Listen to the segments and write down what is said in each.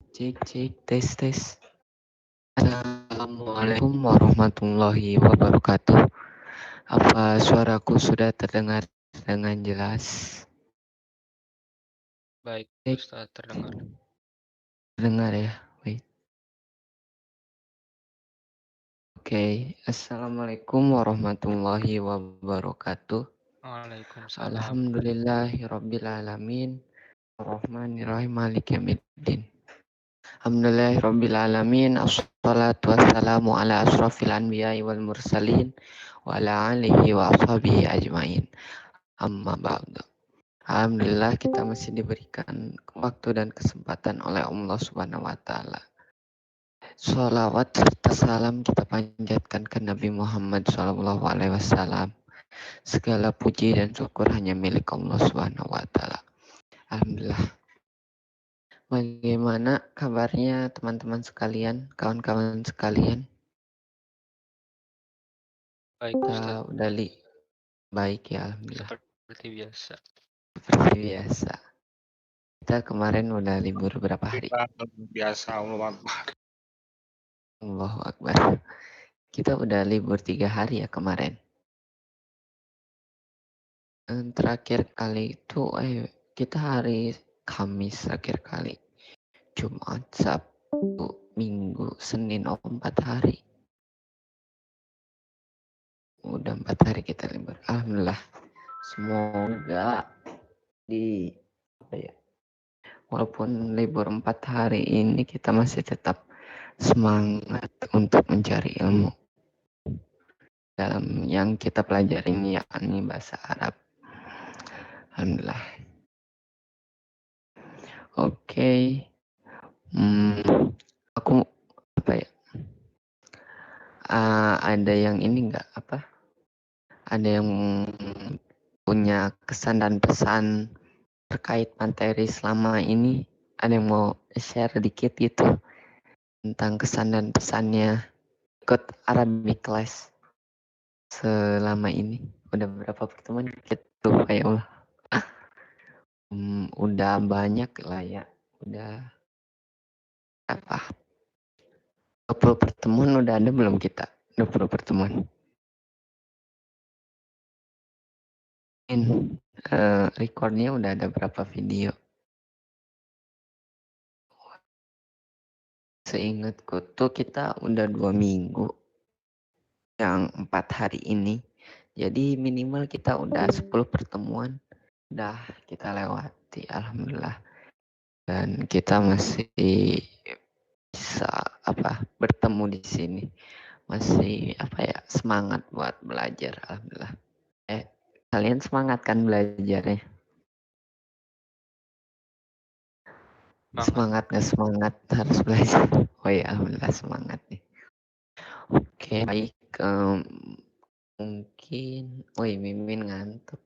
Cek, cek, tes, tes. Assalamualaikum warahmatullahi wabarakatuh. Apa suaraku sudah terdengar dengan jelas? Baik, Cek, Ustaz, terdengar. terdengar ya. Wait. Oke, Assalamualaikum warahmatullahi wabarakatuh. Waalaikumsalam. Alhamdulillahirrabbilalamin. Ar-Rahmanirrahim. Maliki yaumiddin. Alhamdulillahirrabbilalamin. Assalatu wassalamu ala asrafil anbiya'i wal mursalin wa ala alihi wa ashabihi ajmain. Amma ba'du. Alhamdulillah kita masih diberikan waktu dan kesempatan oleh Allah Subhanahu wa taala. Sholawat serta salam kita panjatkan ke Nabi Muhammad sallallahu alaihi wasallam. Segala puji dan syukur hanya milik Allah Subhanahu wa taala. Alhamdulillah. Bagaimana kabarnya teman-teman sekalian, kawan-kawan sekalian? Baik, Ustaz. Kita udah baik ya, alhamdulillah. Seperti biasa. Seperti biasa. Kita kemarin udah libur berapa hari? Biasa Allah Akbar. Allahu Akbar. Kita udah libur 3 hari ya kemarin. Terakhir kali itu kita hari Kamis terakhir kali. Jumat, Sabtu, Minggu, Senin, 4 hari. Udah 4 hari kita libur. Alhamdulillah. Semoga walaupun libur 4 hari ini kita masih tetap semangat untuk mencari ilmu dalam yang kita pelajari ini, yakni bahasa Arab. Alhamdulillah. Oke. Aku ada yang ini enggak ada yang punya kesan dan pesan terkait materi selama ini? Ada yang mau share dikit gitu tentang kesan dan pesannya ikut Arabic class selama ini? Udah berapa pertemuan gitu ya Allah? Udah banyak lah ya. Udah 20 pertemuan udah ada belum kita? 20 pertemuan. Recordnya udah ada berapa video? Seingatku tuh kita udah 2 minggu yang 4 hari ini. Jadi minimal kita udah 10 pertemuan udah kita lewati, alhamdulillah. Dan kita masih bisa bertemu di sini. Masih semangat buat belajar, alhamdulillah. Kalian semangat kan belajarnya? Semangat nggak semangat harus belajar? Oh ya, alhamdulillah semangat nih. Oke, baik. Mungkin, Mimin ngantuk.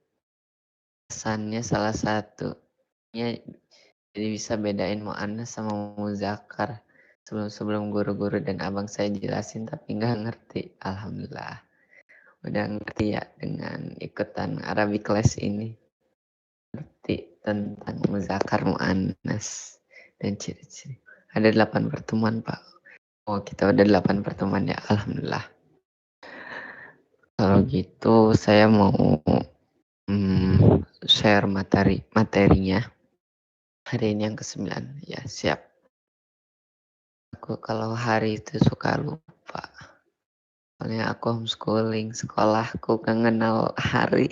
Pesannya salah satunya jadi bisa bedain mu'annas sama muzakkar. Sebelum guru-guru dan abang saya jelasin tapi nggak ngerti. Alhamdulillah. Udah ngerti ya dengan ikutan Arabic class ini. Ngerti tentang muzakkar, mu'annas dan ciri-ciri. Ada 8 pertemuan, Pak. Oh, kita udah 8 pertemuan ya. Alhamdulillah. Kalau gitu saya mau share materinya. Hari ini yang ke-9. Ya, siap. Aku kalau hari itu suka lupa. Soalnya aku homeschooling, sekolahku gak kenal hari.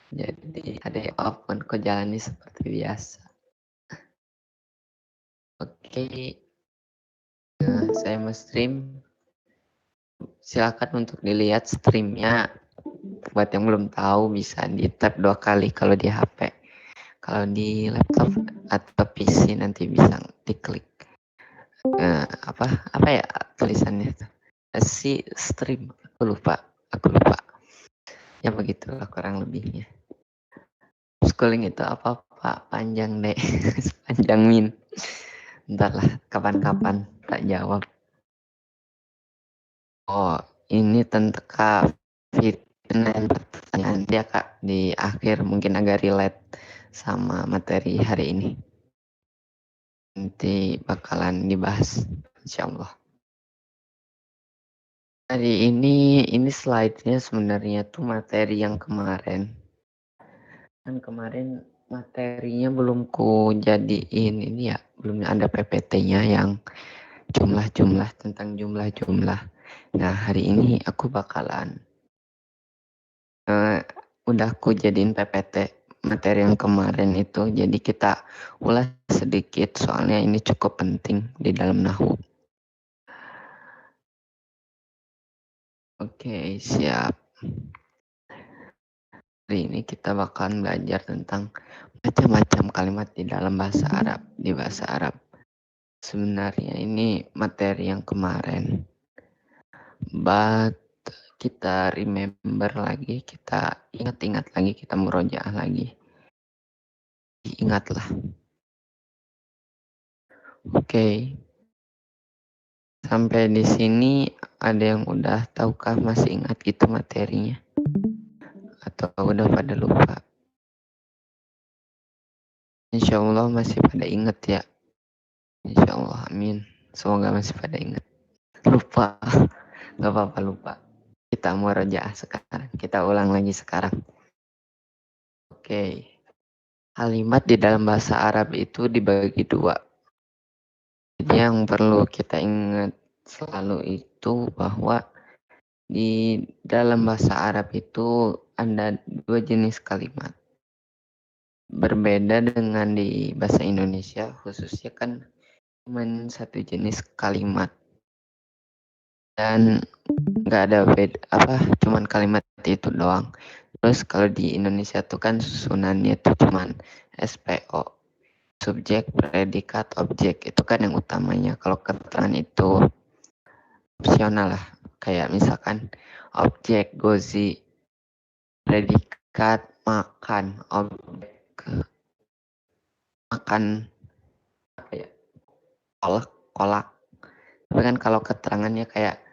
Jadi ada apapun kok jalani seperti biasa. Oke. Saya mau stream. Silakan untuk dilihat streamnya. Buat yang belum tahu bisa di tap 2 kali kalau di HP. Kalau di laptop atau PC nanti bisa diklik. Apa ya tulisannya? Si stream. Aku lupa. Ya begitulah kurang lebihnya. Schooling itu apa Pak? Panjang deh. Panjang min. Entahlah kapan-kapan tak jawab. Oh, ini tentang pertanyaan dia Kak di akhir mungkin agak relate sama materi hari ini. nanti bakalan dibahas insyaallah. Hari ini slide-nya sebenarnya tuh materi yang kemarin. Kan kemarin materinya belum ku jadiin ini ya, belum ada PPT-nya yang jumlah-jumlah tentang jumlah-jumlah. Nah, hari ini aku bakalan udah aku jadiin PPT materi yang kemarin itu, jadi kita ulas sedikit soalnya ini cukup penting di dalam nahwu. Oke, siap. Hari ini kita bakalan belajar tentang macam-macam kalimat di dalam bahasa Arab, di bahasa Arab. Sebenarnya ini materi yang kemarin, but kita remember lagi, kita ingat-ingat lagi, kita murojaah lagi. Ingatlah. Oke. Sampai di sini ada yang udah tahukah, masih ingat gitu materinya? Atau udah pada lupa? Insya Allah masih pada ingat ya. Insya Allah, amin. Semoga masih pada ingat. Lupa, nggak apa-apa lupa. Kita murojaah sekarang. Kita ulang lagi sekarang. Oke. Kalimat di dalam bahasa Arab itu dibagi dua. Jadi yang perlu kita ingat selalu itu bahwa di dalam bahasa Arab itu ada dua jenis kalimat. Berbeda dengan di bahasa Indonesia, khususnya kan cuma satu jenis kalimat. Dan nggak ada beda cuman kalimat itu doang. Terus kalau di Indonesia tuh kan susunannya tuh cuman SPO, subjek, predikat, objek, itu kan yang utamanya. Kalau keterangan itu opsional lah, kayak misalkan objek gozi, predikat makan, objek makan apa ya, kolak. Tapi kan kalau keterangannya kayak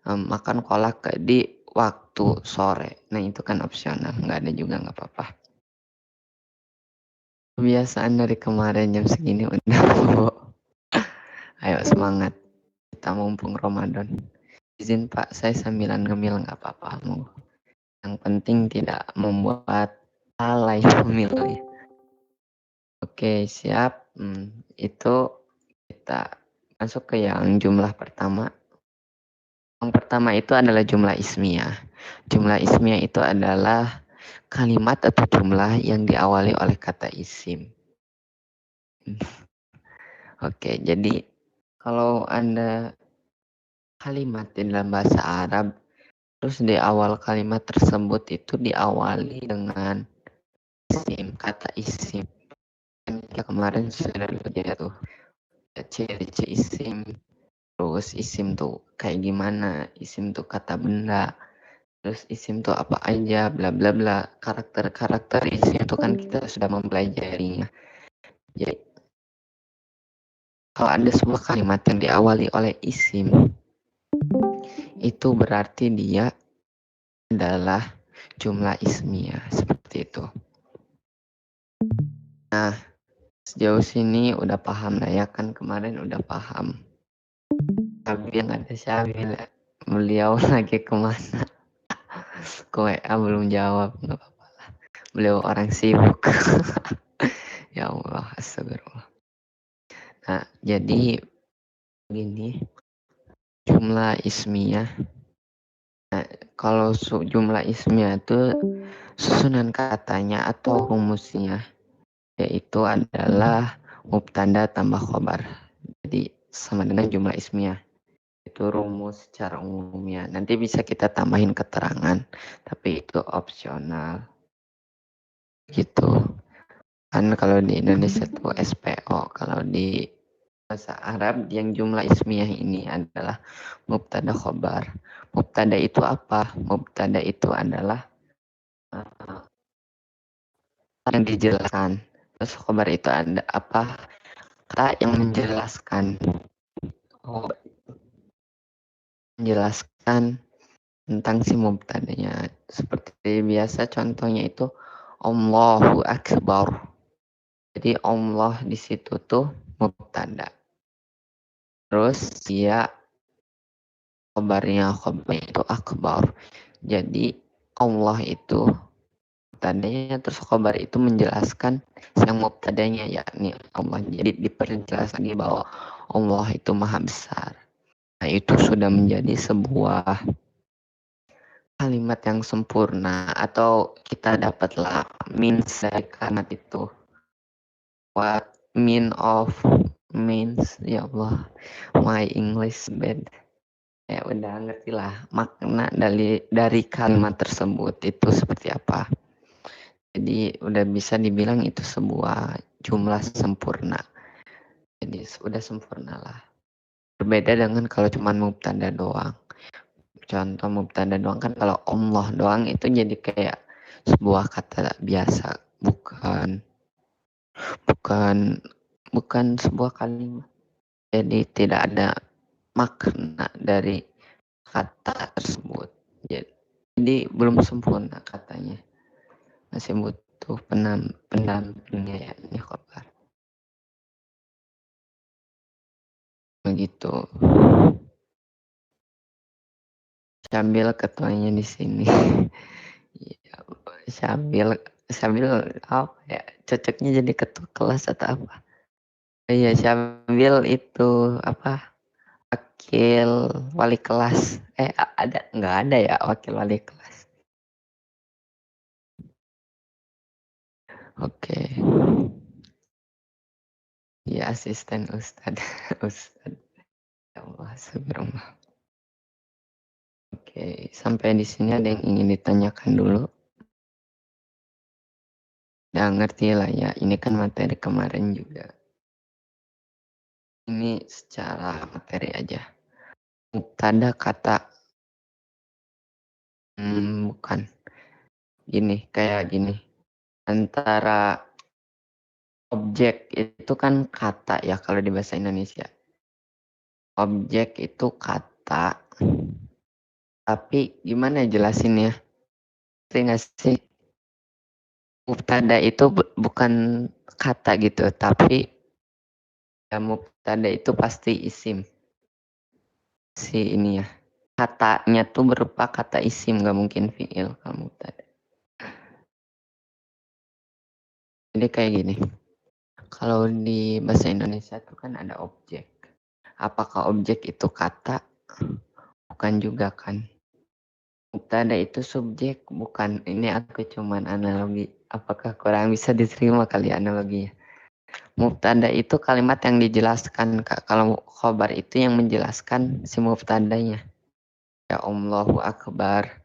makan kolak di waktu sore, nah itu kan opsional, nggak ada juga nggak apa-apa. Kebiasaan dari kemarin jam segini udah bobo. Ayo semangat, kita mumpung Ramadan. Izin Pak, saya sambilan ngemil nggak apa-apa. Yang penting tidak membuat alay ngemilnya. Oke, siap. Itu kita masuk ke yang jumlah pertama. Yang pertama itu adalah jumlah ismiyah. Jumlah ismiyah itu adalah kalimat atau jumlah yang diawali oleh kata isim. Oke, jadi kalau Anda kalimat di dalam bahasa Arab, terus di awal kalimat tersebut itu diawali dengan isim, kata isim. Kita kemarin sudah belajar tuh ciri-ciri isim, terus isim tuh kayak gimana, isim tuh kata benda, terus isim tuh apa aja, bla bla bla. Karakter isim itu kan kita sudah mempelajarinya. Jadi kalau ada sebuah kalimat yang diawali oleh isim, itu berarti dia adalah jumlah ismiyah, seperti itu. Nah, sejauh sini udah paham lah ya, kan kemarin udah paham. Tapi yang ada Syabil, beliau lagi kemana? Ke WA belum jawab, nggak apa-apa lah. Beliau orang sibuk. Ya Allah, astagfirullah. Nah, jadi begini, jumlah ismiyah. Nah, kalau jumlah ismiyah itu susunan katanya atau rumusnya, yaitu adalah mubtada tambah khobar. Jadi sama dengan jumlah ismiyah. Itu rumus secara umumnya. Nanti bisa kita tambahin keterangan, tapi itu opsional. Gitu. Kan kalau di Indonesia itu SPO, kalau di bahasa Arab yang jumlah ismiyah ini adalah mubtada khobar. Mubtada itu apa? Mubtada itu adalah yang dijelaskan. Terus khobar itu ada apa? Kata yang menjelaskan. Menjelaskan tentang si mubtadanya. Seperti biasa contohnya itu Allahu Akbar. Jadi Allah di situ tuh mubtada. Terus dia khobarnya itu akbar. Jadi Allah itu mubtadanya, terus khobar itu menjelaskan yang mubtadanya yakni Allah. Jadi diperjelas lagi bahwa Allah itu maha besar. Nah itu sudah menjadi sebuah kalimat yang sempurna, atau kita dapatlah means dari kalimat itu. What means, ya Allah, my English bad. Ya udah ngerti lah makna dari kalimat tersebut itu seperti apa. Jadi udah bisa dibilang itu sebuah jumlah sempurna. Jadi udah sempurna lah. Berbeda dengan kalau cuma mubtada doang. Contoh mubtada doang kan, kalau Allah doang itu jadi kayak sebuah kata biasa, bukan sebuah kalimat. Jadi tidak ada makna dari kata tersebut. Jadi belum sempurna katanya. Masih butuh pendampingnya yakni khobar. Begitu. Sambil ketuanya di sini. Ya, sambil apa ya? Cocoknya jadi ketua kelas atau apa? Iya, sambil itu apa? Wakil wali kelas. Ada nggak ada ya wakil wali kelas? Oke. Ya, asisten Ustad. Ustad. Ya Allah, subhanallah. Oke, sampai di sini ada yang ingin ditanyakan dulu? Udah ngerti lah ya, ini kan materi kemarin juga. Ini secara materi aja. Mubtada kata bukan. Kayak gini. Antara objek itu kan kata ya kalau di bahasa Indonesia. Objek itu kata. Tapi gimana jelasinnya? Ngerti nggak sih? Mubtada itu bukan kata gitu, tapi ya mubtada itu pasti isim. Si ini ya. Katanya tuh berupa kata isim, nggak mungkin fiil kalau mubtada. Jadi kayak gini. Kalau di bahasa Indonesia tuh kan ada objek. Apakah objek itu kata? Bukan juga kan. Mubtada itu subjek, bukan. Ini aku cuman analogi. Apakah kurang bisa diterima kali analoginya? Mubtada itu kalimat yang dijelaskan, Kak. Kalau khobar itu yang menjelaskan si mubtadanya. Ya Allahu Akbar.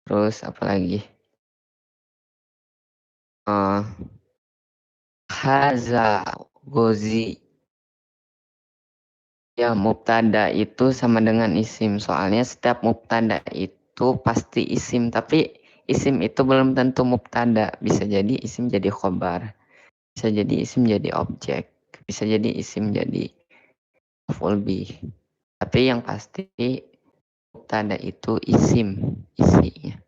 Terus apalagi? Haza gozi. Ya, mubtada itu sama dengan isim. Soalnya setiap mubtada itu pasti isim. Tapi isim itu belum tentu mubtada. Bisa jadi isim jadi khobar. Bisa jadi isim jadi objek. Bisa jadi isim jadi maf'ul bih. Tapi yang pasti mubtada itu isim. Isinya.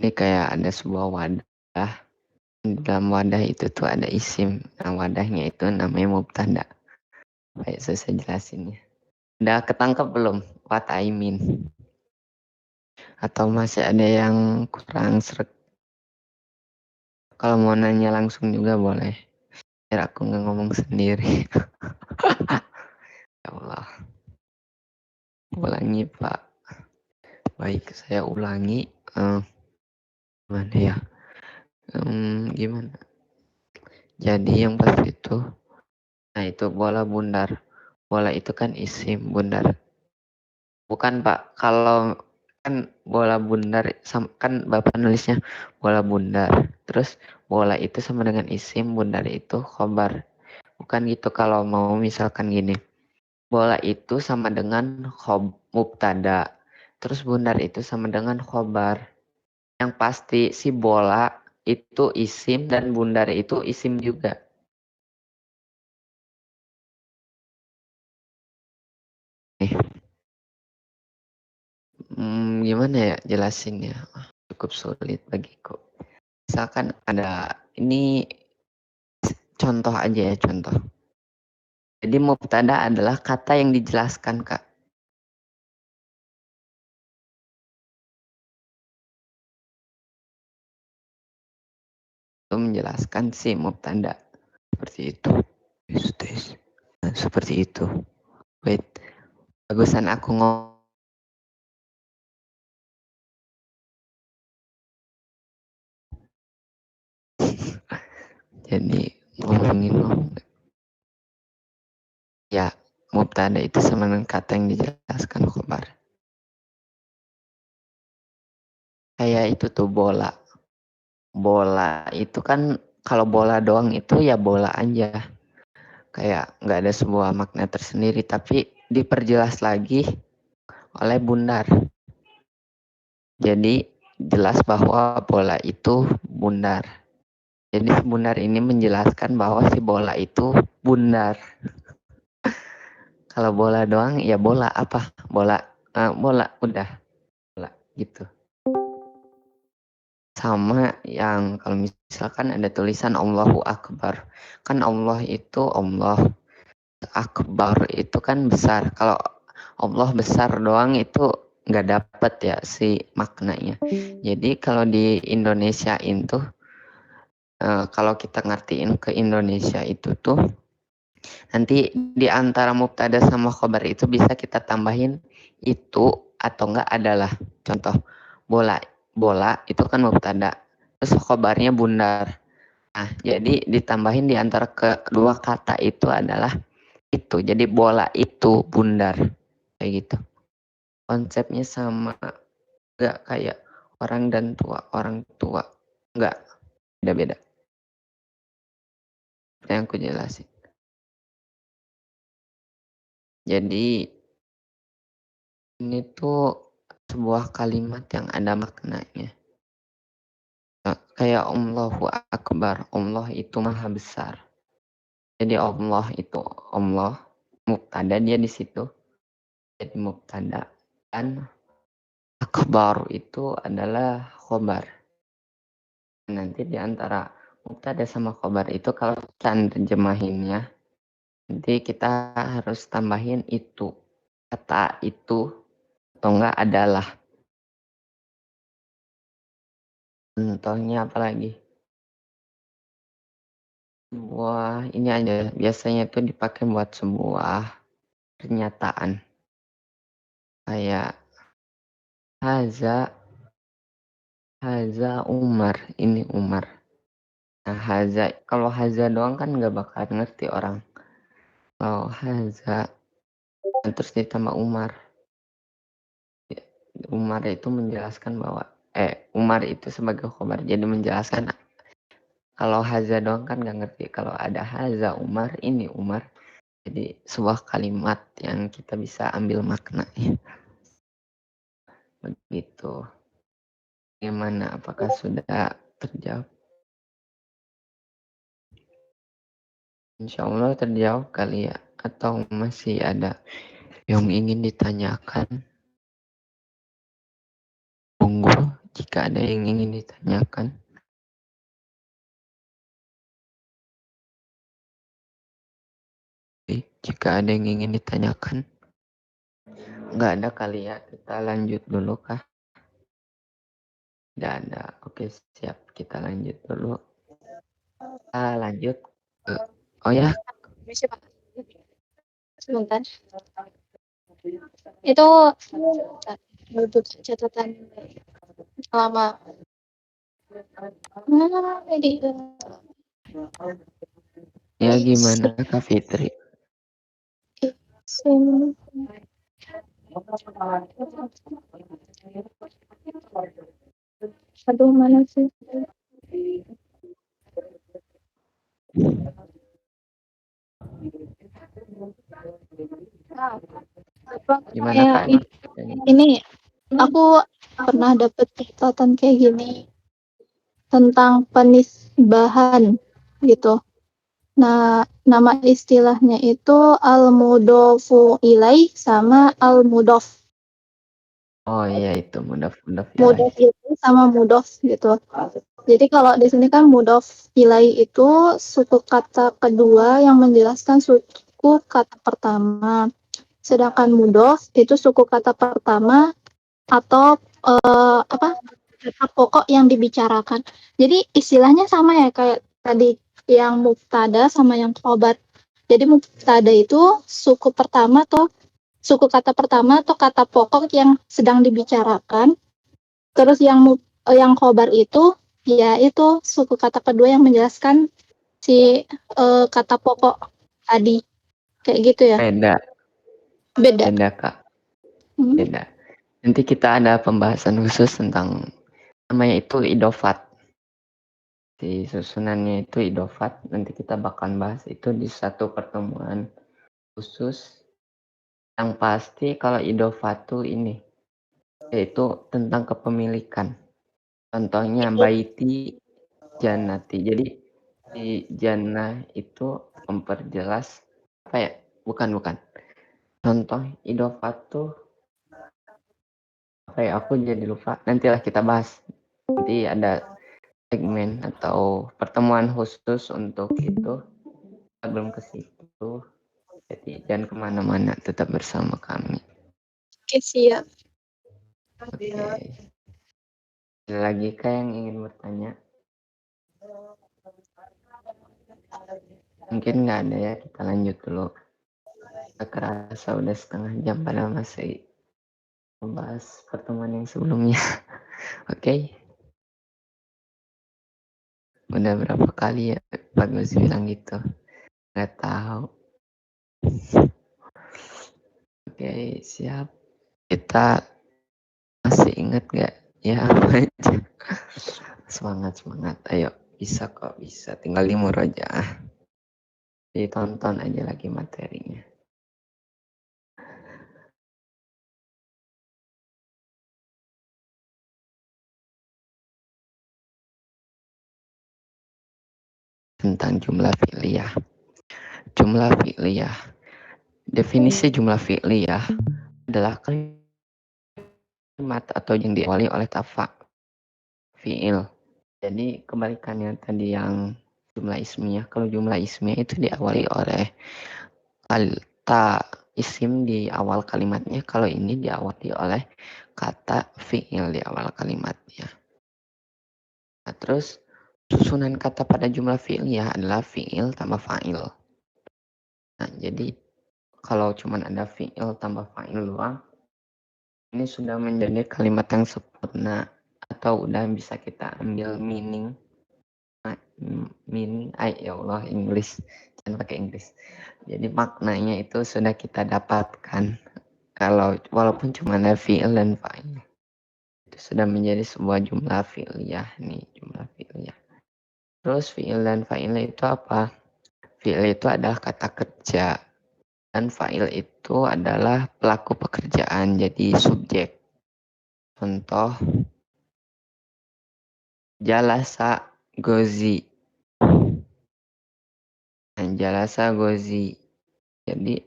Ini kayak ada sebuah wadah. Dalam wadah itu tuh ada isim. Nah, wadahnya itu namanya mubtada. Baik, saya jelasinnya. Udah ketangkep belum what I mean? Atau masih ada yang kurang sreg? Kalau mau nanya langsung juga boleh. Biar aku nggak ngomong sendiri. Ya Allah. Ulangi Pak. Baik, saya ulangi. Gimana ya? Gimana? Jadi yang pas itu, nah itu bola bundar. Bola itu kan isim bundar. Bukan Pak, kalau kan bola bundar, kan Bapak nulisnya bola bundar. Terus bola itu sama dengan isim, bundar itu khobar. Bukan gitu kalau mau misalkan gini. Bola itu sama dengan mubtada. Terus bundar itu sama dengan khobar. Yang pasti si bola itu isim dan bundar itu isim juga. Nih. Gimana ya jelasinnya? Cukup sulit bagiku. Misalkan ada ini contoh aja ya, contoh. Jadi mubtada adalah kata yang dijelaskan, Kak. Itu menjelaskan si mubtada. Seperti itu. Nah, seperti itu. Wait. Bagusan aku ngomong. Jadi ngomongin. Ya, mubtada itu sama dengan kata yang dijelaskan khobar. Kayak itu tuh bola. Bola itu kan kalau bola doang itu ya bola aja. Kayak nggak ada sebuah makna tersendiri, tapi diperjelas lagi oleh bundar. Jadi jelas bahwa bola itu bundar. Jadi si bundar ini menjelaskan bahwa si bola itu bundar. Kalau bola doang ya bola apa? Bola udah bola gitu. Sama yang kalau misalkan ada tulisan Allahu Akbar. Kan Allah itu Allah. Akbar itu kan besar. Kalau Allah besar doang itu nggak dapet ya si maknanya. Jadi kalau di Indonesia itu kalau kita ngertiin ke Indonesia itu tuh nanti di antara mubtada sama khobar itu bisa kita tambahin itu atau enggak adalah. Contoh bola. Bola itu kan mubtada. Terus khobarnya bundar. Nah, jadi ditambahin di antara kedua kata itu adalah itu. Jadi bola itu bundar. Kayak gitu. Konsepnya sama. Enggak kayak orang dan tua. Orang tua. Enggak. Beda-beda. Yang aku jelasin. Jadi ini tuh sebuah kalimat yang ada maknanya. Kayak Allahu Akbar. Allah itu maha besar. Jadi Allah itu Allah. Mubtada dia di situ. Jadi mubtada. Dan akbar itu adalah khobar. Nanti di antara mubtada sama khobar itu kalau kita terjemahinnya nanti kita harus tambahin itu. Kata itu atau enggak adalah. Contohnya apa lagi? Wah, ini aja. Biasanya itu dipakai buat sebuah pernyataan. Kayak Haza Umar. Ini Umar. Nah, Haza. Kalau Haza doang kan nggak bakal ngerti orang. Kalau Haza. Terus ditambah Umar. Umar itu menjelaskan bahwa Umar itu sebagai khobar. Jadi menjelaskan kalau Haza doang kan nggak ngerti. Kalau ada Haza Umar, ini Umar. Jadi sebuah kalimat yang kita bisa ambil maknanya. Begitu. Bagaimana? Apakah sudah terjawab? Insya Allah terjawab kali ya. Atau masih ada yang ingin ditanyakan? Tunggu jika ada yang ingin ditanyakan. Jika ada yang ingin ditanyakan. Nggak ada kali ya. Kita lanjut dulu kah? Nggak ada. Oke, siap. Kita lanjut dulu. Lanjut ke... Oh ya. Sebentar. Itu catatan lama. Ya gimana Kak Fitri? Aduh, mana sih? Gimana Kak? Ini aku pernah dapet catatan kayak gini tentang penisbahan gitu. Nah, nama istilahnya itu al-mudhofu ilaih sama al-mudhof. Oh iya itu mudhof Mudhof ilaih. itu sama mudhof gitu. Jadi kalau di sini kan mudhof ilaih itu suku kata kedua yang menjelaskan suku kata pertama. Sedangkan mudhof itu suku kata pertama atau kata pokok yang dibicarakan. Jadi istilahnya sama ya kayak tadi yang mubtada sama yang khobar. Jadi mubtada itu suku pertama atau suku kata pertama atau kata pokok yang sedang dibicarakan. Terus yang khobar itu ya itu suku kata kedua yang menjelaskan si kata pokok tadi kayak gitu ya. Beda, Beda. beda Kak, Hmm. beda. Nanti kita ada pembahasan khusus tentang namanya itu idofat. Di susunannya itu idofat. Nanti kita bakal bahas itu di satu pertemuan khusus. Yang pasti kalau idofat tuh ini yaitu tentang kepemilikan. Contohnya baiti jannati. Jadi di jannah itu memperjelas apa ya? Bukan. Contoh idofat tuh apa ya? Aku jadi lupa. Nantilah kita bahas. Nanti ada segmen atau pertemuan khusus untuk itu. Belum ke situ. Jadi jangan kemana-mana. Tetap bersama kami. Oke, siap. Oke. Ada lagi kah yang ingin bertanya? Mungkin nggak ada ya. Kita lanjut dulu. Gak kerasa udah setengah jam padahal masih membahas pertemuan yang sebelumnya. Oke. Udah berapa kali ya Bagus bilang gitu. Nggak tahu. Oke, siap. Kita masih ingat gak? Ya apa aja. Semangat. Ayo, bisa kok, bisa. Tinggal di murojaah. Ditonton aja lagi materinya. Tentang jumlah fi'liyah. Jumlah fi'liyah. Definisi jumlah fi'liyah adalah kalimat atau yang diawali oleh tafa fi'il. Jadi kebalikannya tadi yang jumlah ismiyah. Kalau jumlah ismiyah itu diawali oleh kata isim di awal kalimatnya. Kalau ini diawali oleh kata fi'il di awal kalimatnya. Nah, terus susunan kata pada jumlah fi'liyah adalah fi'il tambah fa'il. Nah, jadi kalau cuma ada fi'il tambah fa'il doang, ini sudah menjadi kalimat yang sempurna atau udah bisa kita ambil meaning. Ya Allah, Inggris. Jangan pakai Inggris. Jadi maknanya itu sudah kita dapatkan. Kalau walaupun cuma ada fi'il dan fa'il. Itu sudah menjadi sebuah jumlah fi'liyah nih, jumlah fi'liyah. Terus fi'il dan fa'il itu apa? Fi'il itu adalah kata kerja dan fa'il itu adalah pelaku pekerjaan, jadi subjek. Contoh jalasa gozi. Nah, jalasa gozi. Jadi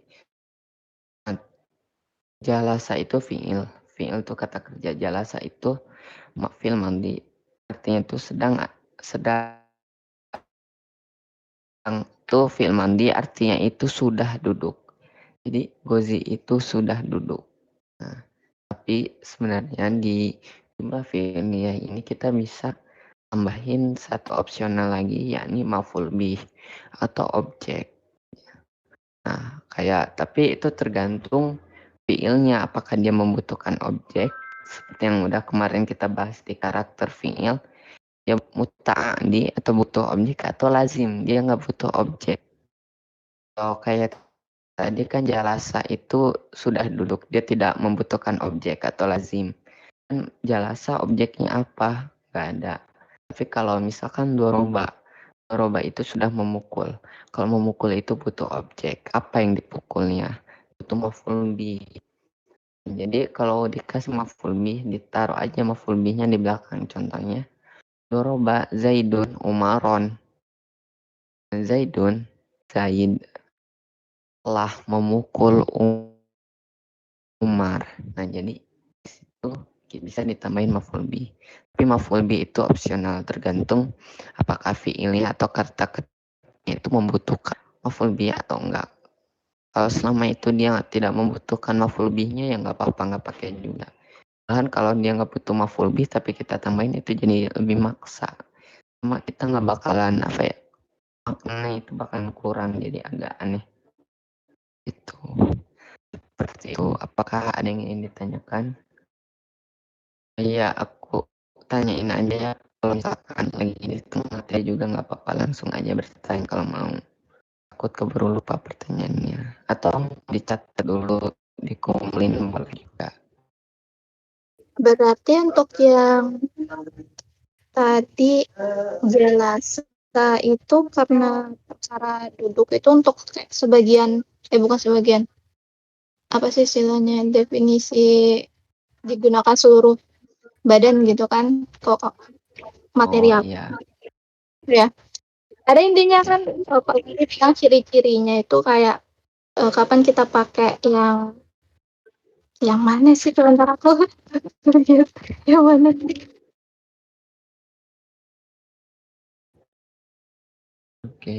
jalasa itu fi'il. Fi'il itu kata kerja. Jalasa itu fi'il mandi. Artinya itu sedang itu fi'il mandi artinya itu sudah duduk. Jadi gozi itu sudah duduk. Nah, tapi sebenarnya di jumlah fi'liyah ini kita bisa tambahin satu opsional lagi yakni maf'ul bih atau objek. Nah, tapi itu tergantung fi'ilnya apakah dia membutuhkan objek seperti yang udah kemarin kita bahas di karakter fi'il ya muta'adi atau butuh objek atau lazim dia nggak butuh objek. Kalau kayak tadi kan jalasa itu sudah duduk dia tidak membutuhkan objek atau lazim. Kan jalasa objeknya apa? Nggak ada. Tapi kalau misalkan doroba itu sudah memukul. Kalau memukul itu butuh objek. Apa yang dipukulnya? Butuh maf'ul bih. Jadi kalau dikasih maf'ul bih, ditaruh aja maf'ul bihnya di belakang. Contohnya, doroba Zaidun Umaron. Zaid telah memukul Umar. Nah, jadi bisa ditambahin maf'ul bih. Tapi maf'ul bih itu opsional, tergantung apakah fi'ilnya atau kata kerjanya itu membutuhkan maf'ul bih atau enggak. Kalau selama itu dia tidak membutuhkan maf'ul bihnya ya nggak apa-apa, nggak pakai juga. Bahkan kalau dia nggak butuh maf'ul bih tapi kita tambahin itu jadi lebih maksa. Cuma kita nggak bakalan maknanya itu bakalan kurang, jadi agak aneh. Itu seperti itu. Apakah ada yang ingin ditanyakan? Iya, aku tanyain aja ya. Kalau misalkan lagi di tengah saya juga nggak apa-apa, langsung aja bertanya kalau mau. Takut keburu lupa pertanyaannya. Atau dicatat dulu, dikumpulin boleh juga. Berarti untuk yang tadi jelasa itu karena cara duduk itu untuk sebagian, bukan sebagian, apa sih istilahnya, definisi digunakan seluruh badan gitu kan, kok Oh material iya, ya. Ada intinya kan, kalau ini bilang ciri-cirinya itu kayak kapan kita pakai yang mana sih, sebentar aku yang mana sih? oke.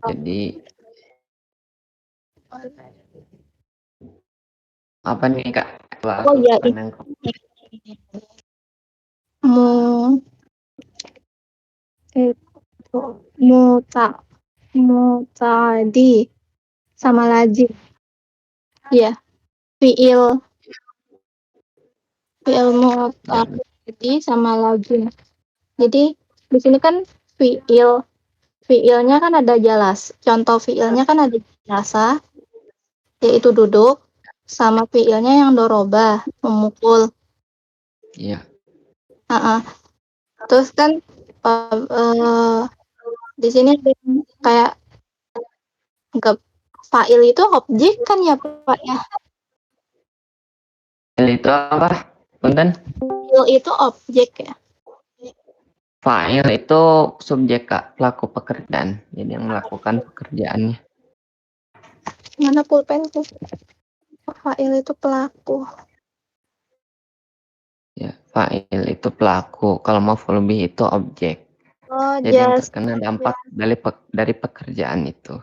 Jadi apa nih Kak? Coba Oh aku ya, pandang. mu itu mutadi sama lazim ya, fiil fiil Ya, mutadi sama lazim. Jadi di sini kan fiilnya kan ada jelas, contoh fiilnya kan ada jalasa, yaitu duduk, sama fiilnya yang doroba, memukul. iya, Terus kan di sini ada yang kayak nggak, fa'il itu objek kan ya Pak ya? itu apa? Punten? Fa'il itu objek ya. Fa'il itu subjek Kak, pelaku pekerjaan. Jadi yang melakukan pekerjaannya. Mana pulpen tuh? Fa'il itu pelaku. Ya, fa'il itu pelaku. Kalau maf'ul bih itu objek. Oh, Jadi yang terkena dampak dari pekerjaan itu.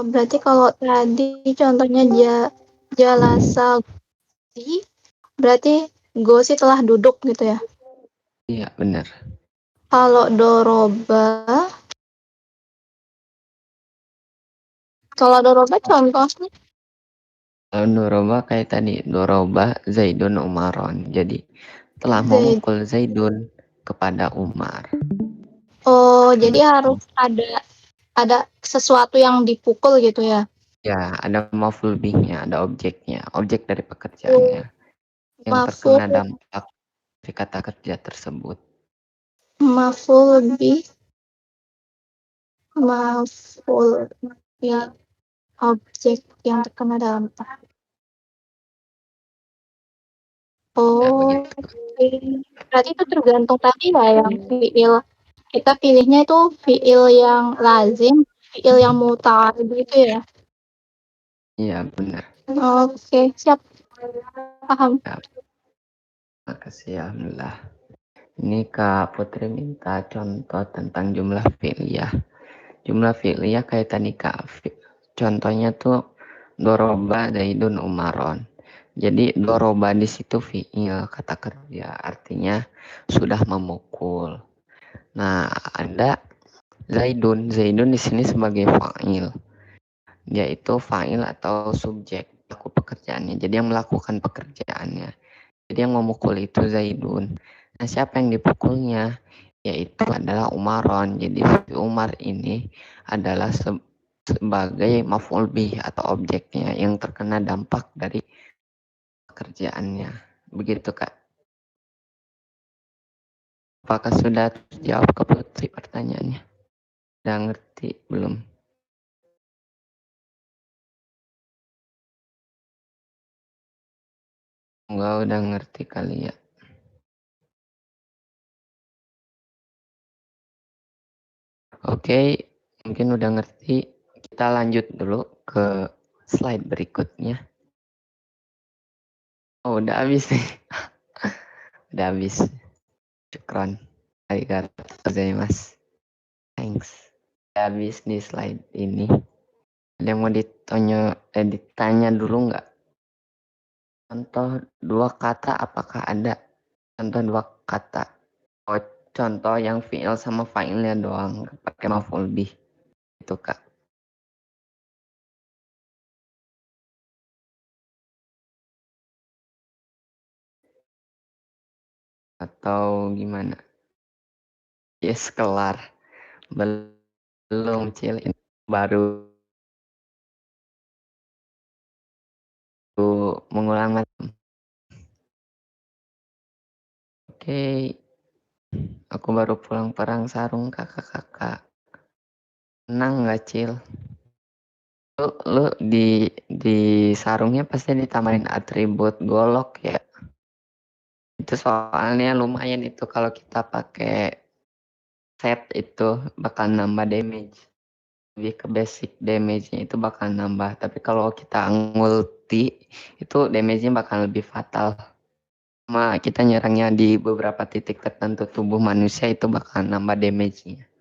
berarti kalau tadi contohnya jalasa gosi, berarti gosi telah duduk gitu ya. Iya, benar. Kalau doroba, contohnya Kalau doroba kayak tadi, doroba Zaidun Umaron. Jadi telah Zaid. memukul Zaidun kepada Umar. Oh, jadi Gitu. harus ada sesuatu yang dipukul gitu ya. Ya, ada maf'ul bihnya, ada objeknya, objek dari Oh, pekerjaannya yang maful terkena dampak dari kata kerja tersebut. maful lebih maful ya, objek yang terkena dampak. Ya, Oh, begitu. berarti itu tergantung tadi ya, yang fiil. Kita pilihnya itu fiil yang lazim, fiil yang muta'al gitu ya. Iya, benar. Oke, siap. Paham. Ya, makasih ya, Alhamdulillah. Ini Kak Putri minta contoh tentang jumlah fi'liyah. Jumlah fi'liyah kayak tadi Kak. Contohnya tuh doroba Zaidun Umaron. Jadi doroba di situ fi'il, kata kerja, artinya sudah memukul. Nah, ada Zaidun. Zaidun di sini sebagai fa'il. Yaitu fa'il atau subjek pelaku pekerjaannya. Jadi yang melakukan pekerjaannya. Jadi yang memukul itu Zaidun. Nah, siapa yang dipukulnya? Yaitu adalah Umaron. Jadi Umar ini adalah sebagai maf'ul bih atau objeknya yang terkena dampak dari pekerjaannya. Begitu Kak. Apakah sudah terjawab ke Putri pertanyaannya? Udah ngerti belum? Enggak, udah ngerti kali ya. Oke, mungkin udah ngerti. Kita lanjut dulu ke slide berikutnya. Oh, udah habis nih. Udah habis. Syukron. Arigatou gozaimasu. Thanks. Udah habis di slide ini. Ada yang mau ditanya dulu nggak? Contoh 2 kata apakah ada? Contoh 2 kata. Oh, contoh yang fi'il sama fa'ilnya doang. Pakai maf'ul bih. Itu Kak. Atau gimana? Yes, kelar. Belum Cil. Baru mengulang lagi. Oke. Aku baru pulang perang sarung kakak-kakak. Senang nggak Cil? Lu di sarungnya pasti ditambahin atribut golok ya. Itu soalnya lumayan itu kalau kita pakai set itu bakal nambah damage. Lebih ke basic damage-nya itu bakal nambah. Tapi kalau kita ngulti itu damage-nya bakal lebih fatal. Sama kita nyerangnya di beberapa titik tertentu tubuh manusia itu bakal nambah damage-nya.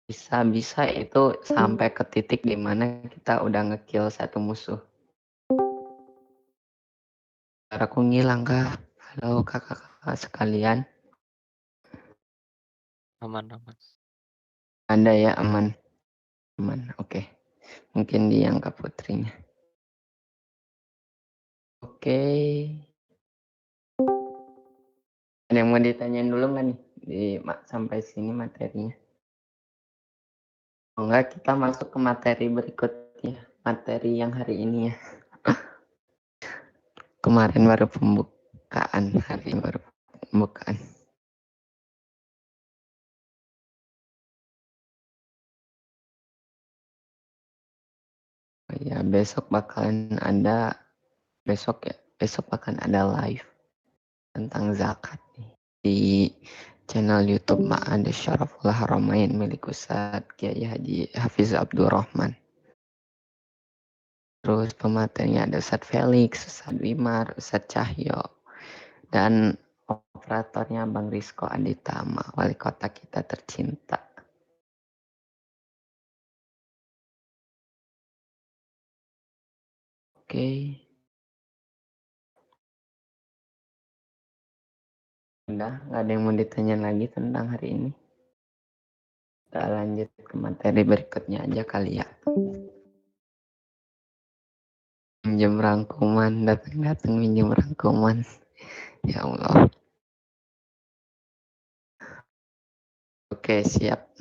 Bisa itu sampai ke titik dimana kita udah ngekill satu musuh. Aku ngilang Kak. Halo kakak-kakak sekalian. Aman. Ada ya aman. Oke. Mungkin dia Kak Putrinya. Oke. Ada yang mau ditanyain dulu nggak nih? Sampai sini materinya. Oh, enggak, kita masuk ke materi berikutnya. Materi yang hari ini ya. Kemarin baru pembukaan. Hari ini baru pembukaan. Oh ya, besok akan ada live tentang zakat nih di channel YouTube Ma'ad Syaraful Haramain milik Ustadz Kiai Haji Hafiz Abdurrahman. Terus pematerinya ada Ustadz Felix, Ustadz Wimar, Ustadz Cahyo, dan operatornya Bang Rizko Aditama, wali kota kita tercinta. Oke. Udah, nggak ada yang mau ditanya lagi tentang hari ini. Kita lanjut ke materi berikutnya aja kali ya. Minjem rangkuman, datang minjem rangkuman. Ya Allah. Oke, siap.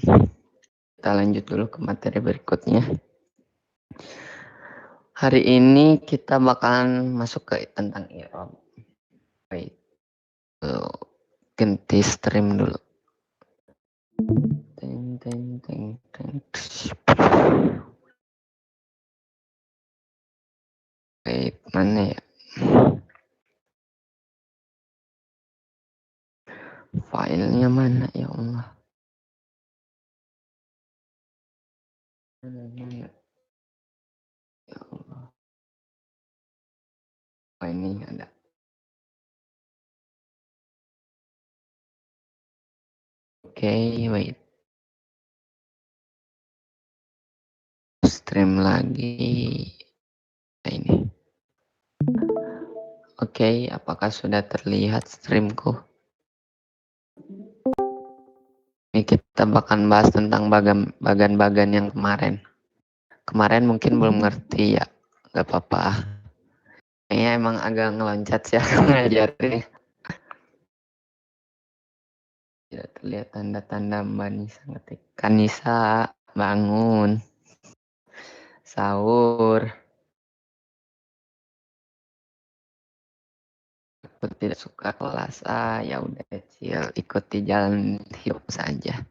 Kita lanjut dulu ke materi berikutnya. Hari ini kita bakalan masuk ke tentang i'rab. Wait. Ganti stream dulu. Wait, mana ya? Filenya mana ya Allah? Mana? Ya Allah. Oh, ini ada. Oke, wait. Stream lagi. Nah, ini. Oke, apakah sudah terlihat streamku? Ini kita bakal bahas tentang bagan-bagan yang kemarin. Kemarin mungkin belum ngerti ya, nggak apa-apa. Kayaknya emang agak ngeloncat sih aku ngajarin. Tidak terlihat tanda-tanda Mbak Nisa ngetik. Kanisa, bangun. Sahur. Aku tidak suka kelas A, ya udah kecil, ikuti jalan hidup saja.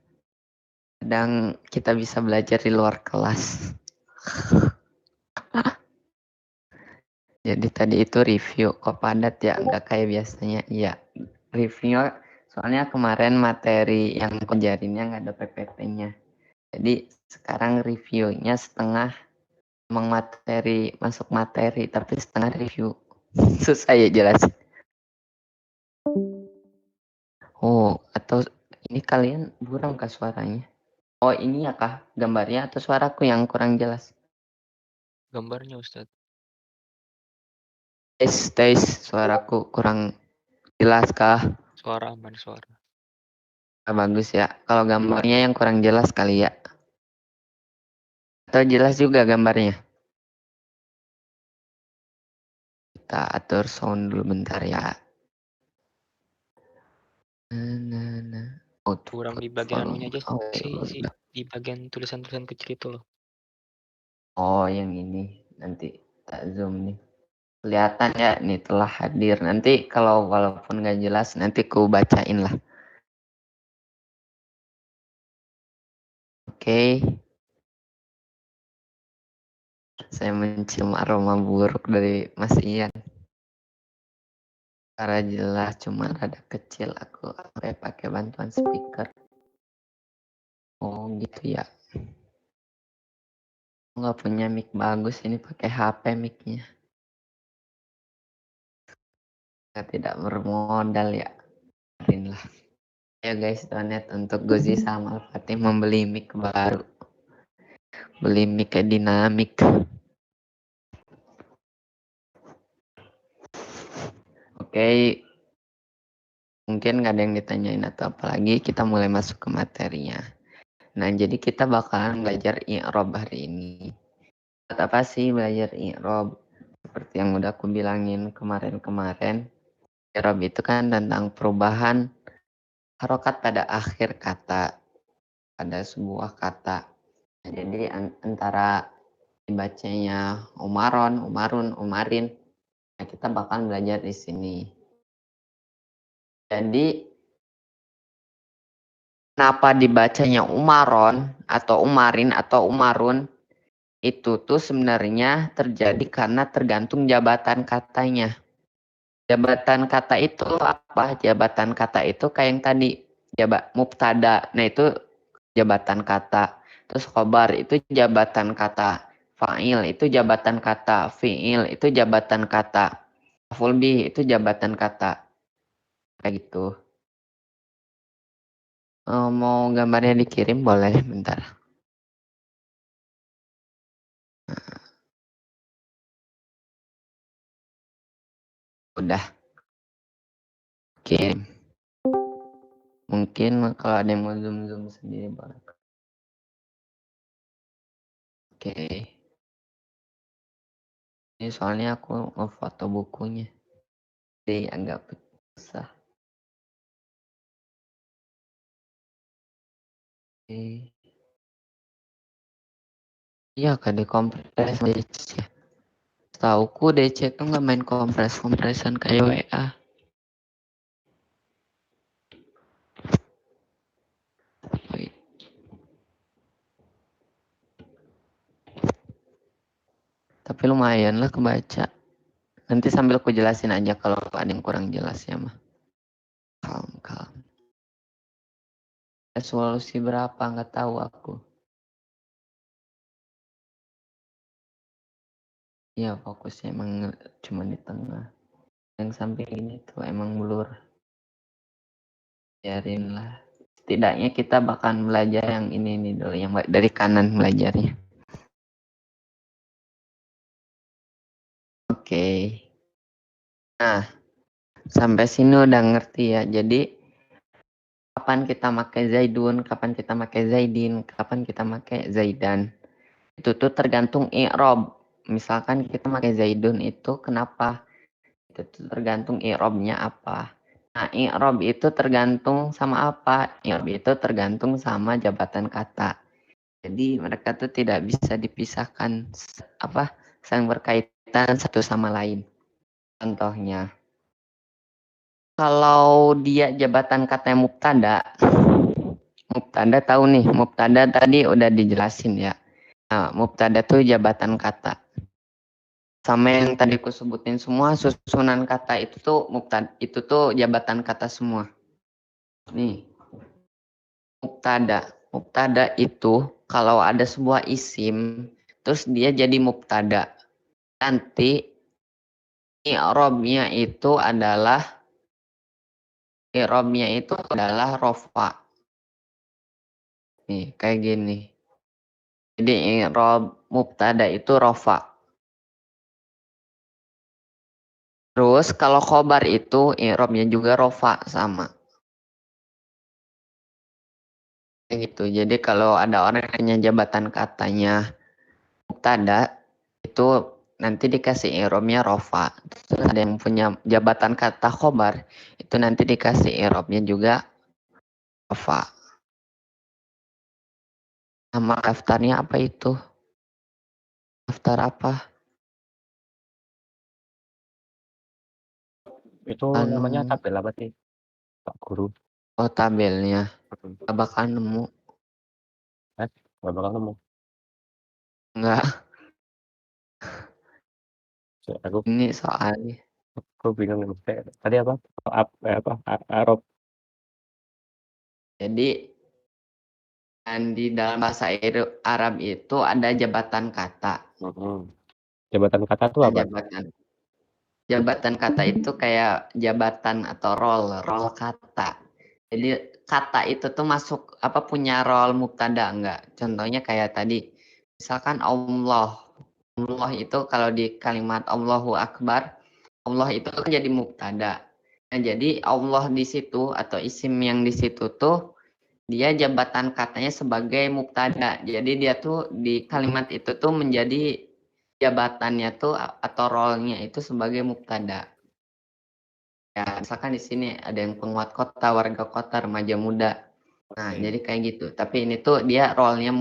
Kadang kita bisa belajar di luar kelas. Jadi tadi itu review, kok padat ya, nggak kayak biasanya. Iya, review soalnya kemarin materi yang kujarinnya nggak ada PPT-nya. Jadi sekarang reviewnya setengah, emang masuk materi, tapi setengah review. Susah ya jelas. Oh, atau ini kalian buram kah suaranya? Oh, ini ya kah gambarnya atau suaraku yang kurang jelas? Gambarnya Ustadz. Tes, suaraku kurang jelas kah? Suara aman suara. Ah, bagus ya. Kalau gambarnya yang kurang jelas kali ya. Atau jelas juga gambarnya? Kita atur sound dulu bentar ya. Nah. Kurang di bagian anunya aja sih. Di bagian tulisan-tulisan kecil itu loh. Oh, yang ini. Nanti tak zoom nih. Kelihatan ya, nih telah hadir. Nanti kalau walaupun nggak jelas, nanti ku bacain lah. Oke. Saya mencium aroma buruk dari Mas Ian. Suara jelas, cuma rada kecil. Aku pakai bantuan speaker. Oh gitu ya. Nggak punya mic bagus, ini pakai HP mic-nya. Saya tidak bermodal ya. Lah. Ya guys, donate untuk Gozi sama Al-Fatih membeli mic baru. Beli mic dinamik. Oke. Mungkin nggak ada yang ditanyain atau apalagi, kita mulai masuk ke materinya. Nah, jadi kita bakalan belajar i'rab hari ini. Apa sih belajar i'rab? Seperti yang udah aku bilangin kemarin-kemarin, i'rab itu kan tentang perubahan harokat pada akhir kata, pada sebuah kata. Nah, jadi antara dibacanya Umaron, Umarun, Umarin, nah kita bakal belajar di sini. Jadi kenapa dibacanya Umaron atau Umarin atau Umarun? Itu tuh sebenarnya terjadi karena tergantung jabatan katanya. Jabatan kata itu apa? Jabatan kata itu kayak yang tadi, mubtada. Nah, itu jabatan kata. Terus khobar itu jabatan kata. Fa'il itu jabatan kata. Fi'il itu jabatan kata. Maf'ul bih itu jabatan kata. Kayak gitu. Mau gambarnya dikirim boleh, bentar. Udah. Kirim. Mungkin kalau ada yang mau zoom sendiri boleh. Oke. Ini soalnya aku mau foto bukunya. Jadi agak susah. Oke. Iya kan dikompres DC. Setauku DC tuh nggak main kompresan kayak WA. Wait. Tapi lumayan lah kebaca. Nanti sambil aku jelasin aja kalau ada yang kurang jelas ya mah. Kalem. Resolusi berapa nggak tahu aku. Ya fokusnya emang cuma di tengah. Yang samping ini tuh emang blur. Biarin lah. Setidaknya kita bakal belajar yang ini dulu, yang dari kanan belajarnya. Oke. Nah, sampai sini udah ngerti ya. Jadi kapan kita pakai zaidun, kapan kita pakai zaidin, kapan kita pakai zaidan. Itu tuh tergantung i'rab. Misalkan kita pakai zaidun itu kenapa? Itu tuh tergantung i'rabnya apa. Nah, i'rab itu tergantung sama apa? I'rab itu tergantung sama jabatan kata. Jadi mereka tuh tidak bisa dipisahkan saling berkaitan satu sama lain. Contohnya, kalau dia jabatan kata yang mubtada tahu nih, mubtada tadi udah dijelasin ya. Nah, mubtada tuh jabatan kata. Sama yang tadi aku sebutin semua, susunan kata itu tuh mubtada, itu tuh jabatan kata semua. Nih, mubtada. Mubtada itu kalau ada sebuah isim, terus dia jadi mubtada. Nanti i'rabnya itu adalah rofa. Nih, kayak gini. Jadi i'rab mubtada itu rofa. Terus kalau khobar itu i'rabnya juga rofa sama. Kayak gitu. Jadi kalau ada orang yang punya jabatan katanya mubtada itu nanti dikasih i'rabnya rofa. Terus ada yang punya jabatan kata khobar itu nanti dikasih i'rabnya juga rofa. Nama daftarnya apa itu? Daftar apa? Itu namanya tabel apa sih, Pak Guru? Oh, tabelnya. Gak bakal nemu. Nggak bakal nemu. Enggak. Aku Ini soalnya. bingung nih. Tadi apa? Arab. Jadi di dalam bahasa Arab itu ada jabatan kata. Jabatan kata itu apa? Jabatan kata itu kayak jabatan atau role kata. Jadi kata itu tuh masuk apa punya role mubtada enggak? Contohnya kayak tadi, misalkan Allah. Allah itu kalau di kalimat Allahu Akbar, Allah itu kan jadi mubtada. Nah, jadi Allah di situ atau isim yang di situ tuh dia jabatan katanya sebagai mubtada. Jadi dia tuh di kalimat itu tuh menjadi jabatannya tuh atau role-nya itu sebagai mubtada. Ya, misalkan di sini ada yang penguat kota, warga kota, remaja muda. Nah, jadi kayak gitu. Tapi ini tuh dia role-nya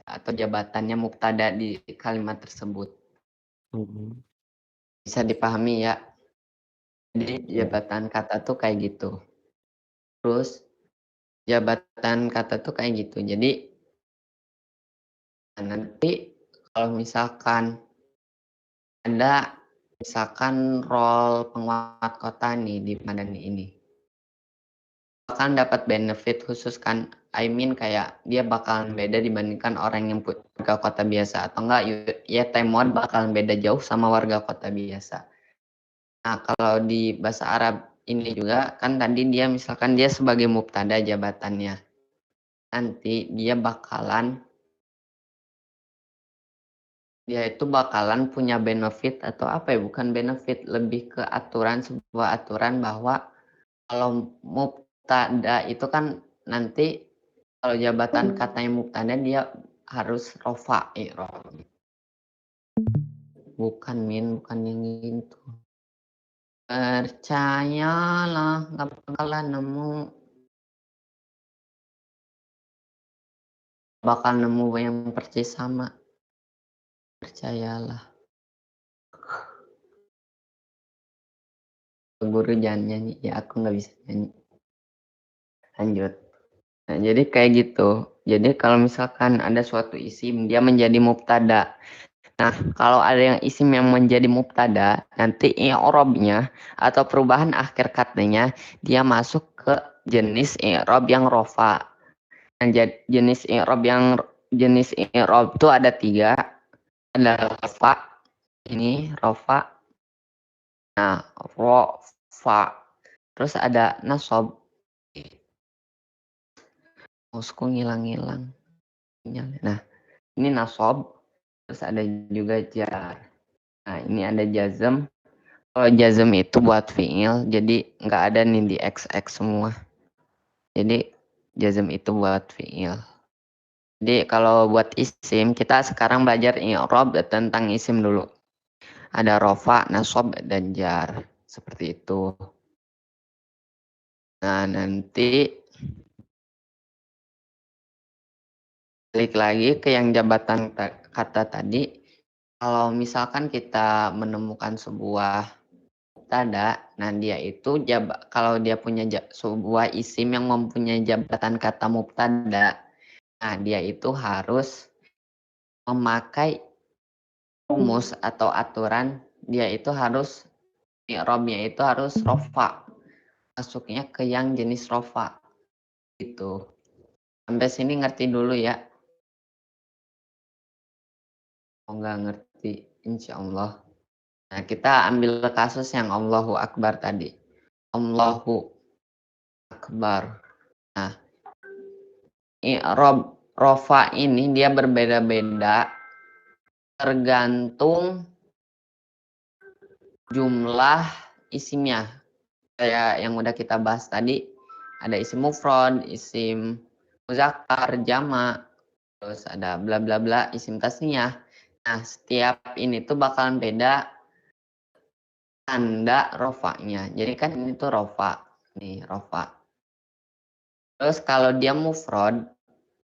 atau jabatannya mubtada di kalimat tersebut. Bisa dipahami ya. Jadi jabatan kata tuh kayak gitu. Terus jabatan kata tuh kayak gitu. Jadi nanti kalau misalkan ada misalkan role penguat kota nih di Madani ini. Akan dapat benefit khusus kan, I mean kayak dia bakalan beda dibandingkan orang yang warga kota biasa atau enggak ya temod bakalan beda jauh sama warga kota biasa. Nah kalau di bahasa Arab ini juga kan tadi dia misalkan dia sebagai mubtada jabatannya, nanti dia itu bakalan punya benefit atau apa ya, bukan benefit, lebih ke aturan, sebuah aturan bahwa kalau mubtada itu kan nanti kalau jabatan katanya mubtada dia harus rofa bukan yang itu. Percayalah nggak bakalan nemu yang persis sama. Percayalah. Guru jangan nyanyi ya, aku nggak bisa nyanyi. Lanjut. Nah, jadi kayak gitu. Jadi kalau misalkan ada suatu isim dia menjadi mubtada. Nah, kalau ada yang isim yang menjadi mubtada, nanti i'rabnya atau perubahan akhir katanya dia masuk ke jenis i'rab yang rofa. Nah, jenis i'rab itu ada 3. Ada rofa, ini rofa. Nah, rofa. Terus ada nasob. Mosku ngilang-ngilang. Nah, ini nasob. Terus ada juga jar. Nah, ini ada jazm. Kalau jazm itu buat fi'il, jadi nggak ada nih di XX semua. Jadi jazm itu buat fi'il. Jadi kalau buat isim, kita sekarang belajar i'rab tentang isim dulu. Ada rofa, nasob, dan jar. Seperti itu. Nah, nanti balik lagi ke yang jabatan kata tadi. Kalau misalkan kita menemukan sebuah mubtada, nah dia itu kalau dia punya sebuah isim yang mempunyai jabatan kata mubtada, nah dia itu harus memakai rumus atau aturan, dia itu harus i'rabnya itu harus rofa, masuknya ke yang jenis rofa gitu. Sampai sini ngerti dulu ya. Oh, nggak ngerti, insya Allah Nah, kita ambil kasus yang Allahu Akbar tadi. Allahu Akbar. Nah, rofa ini dia berbeda-beda tergantung jumlah isimnya. Kayak yang udah kita bahas tadi, ada isim mufrad, isim muzakkar, jamak, terus ada bla bla bla, isim tasniyah. Nah, setiap ini tuh bakalan beda tanda rofanya. Jadi kan ini tuh rofa. Nih, rofa. Terus kalau dia mufrad,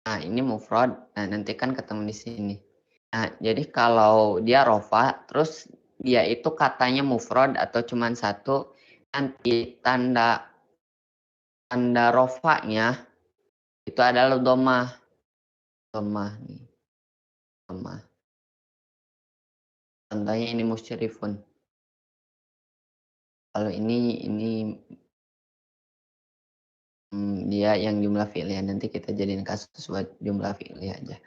nah ini mufrad, nah nanti kan ketemu di sini. Nah, jadi kalau dia rofa, terus dia itu katanya mufrad atau cuman satu, nanti tanda rofanya itu adalah domah. Domah nih. Domah. Contohnya ini musyrifun. Kalau ini dia yang jumlah fi'liyah. Nanti kita jadiin kasus buat jumlah fi'liyah aja.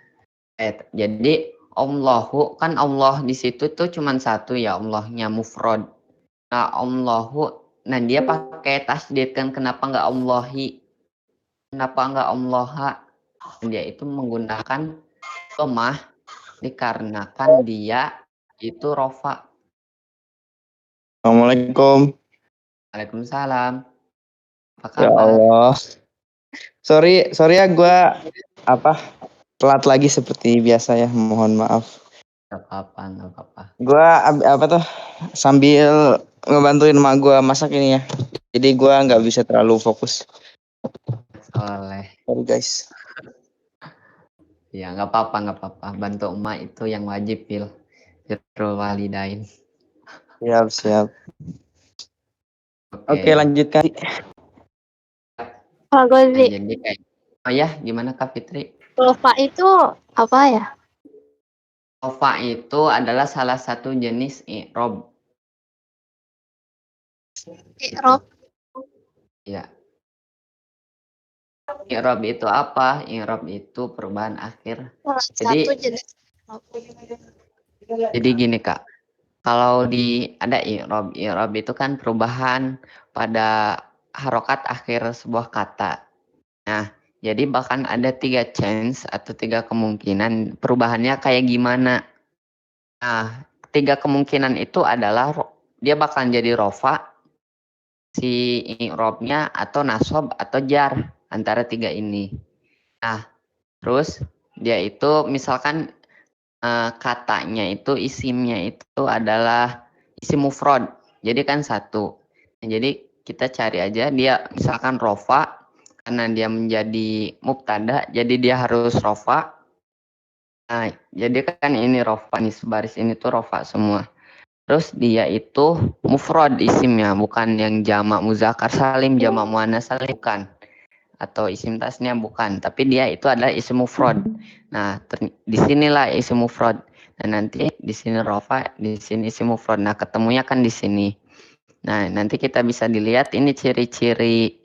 Jadi Allahu kan Allah di situ tuh cuman satu ya, Allahnya mufrad. Nah, Allahu, nah dia pakai tasdid kan, kenapa nggak Allahi? Kenapa nggak Allaha? Dia itu menggunakan domah dikarenakan dia itu rofa. Assalamualaikum. Waalaikumsalam. Apa Ya kabar? Allah. Sorry ya gue telat lagi seperti biasa ya. Mohon maaf. Gak apa-apa. Gue sambil ngebantuin emak gue masak ini ya. Jadi gue nggak bisa terlalu fokus. Soleh. Sorry guys. Ya nggak apa-apa. Bantu emak itu yang wajib, Pil. Birrul walidain. Siap. Oke, lanjutkan. Pak Gozi, Nah, jadi kayak, oh ya, gimana Kak Fitri? rofa itu apa ya? Rofa itu adalah salah satu jenis i'rob. I'rob. Ya. I'rob itu apa? I'rob itu perubahan akhir. Satu jenis. Jadi gini Kak, kalau ada i'rob itu kan perubahan pada harokat akhir sebuah kata. Nah, jadi bahkan ada 3 chance atau 3 kemungkinan perubahannya kayak gimana. Nah, 3 kemungkinan itu adalah dia bakal jadi rofa, si i'robnya, atau nasob atau jar, antara 3 ini. Nah, terus dia itu misalkan katanya itu isimnya itu adalah isim mufrad. Jadi kan satu. Jadi kita cari aja dia misalkan rofa karena dia menjadi mubtada, jadi dia harus rofa. Nah, jadi kan ini rofa nih, sebaris ini tuh rofa semua. Terus dia itu mufrad isimnya, bukan yang jamak muzakkar salim, jamak muannas salim, bukan. Atau isim tasnya bukan, tapi dia itu adalah isim mufrad. Nah, disinilah isim mufrad. Nah, nanti di sini rofa, di sini isim mufrad. Nah, ketemunya kan di sini. Nah, nanti kita bisa dilihat ini ciri-ciri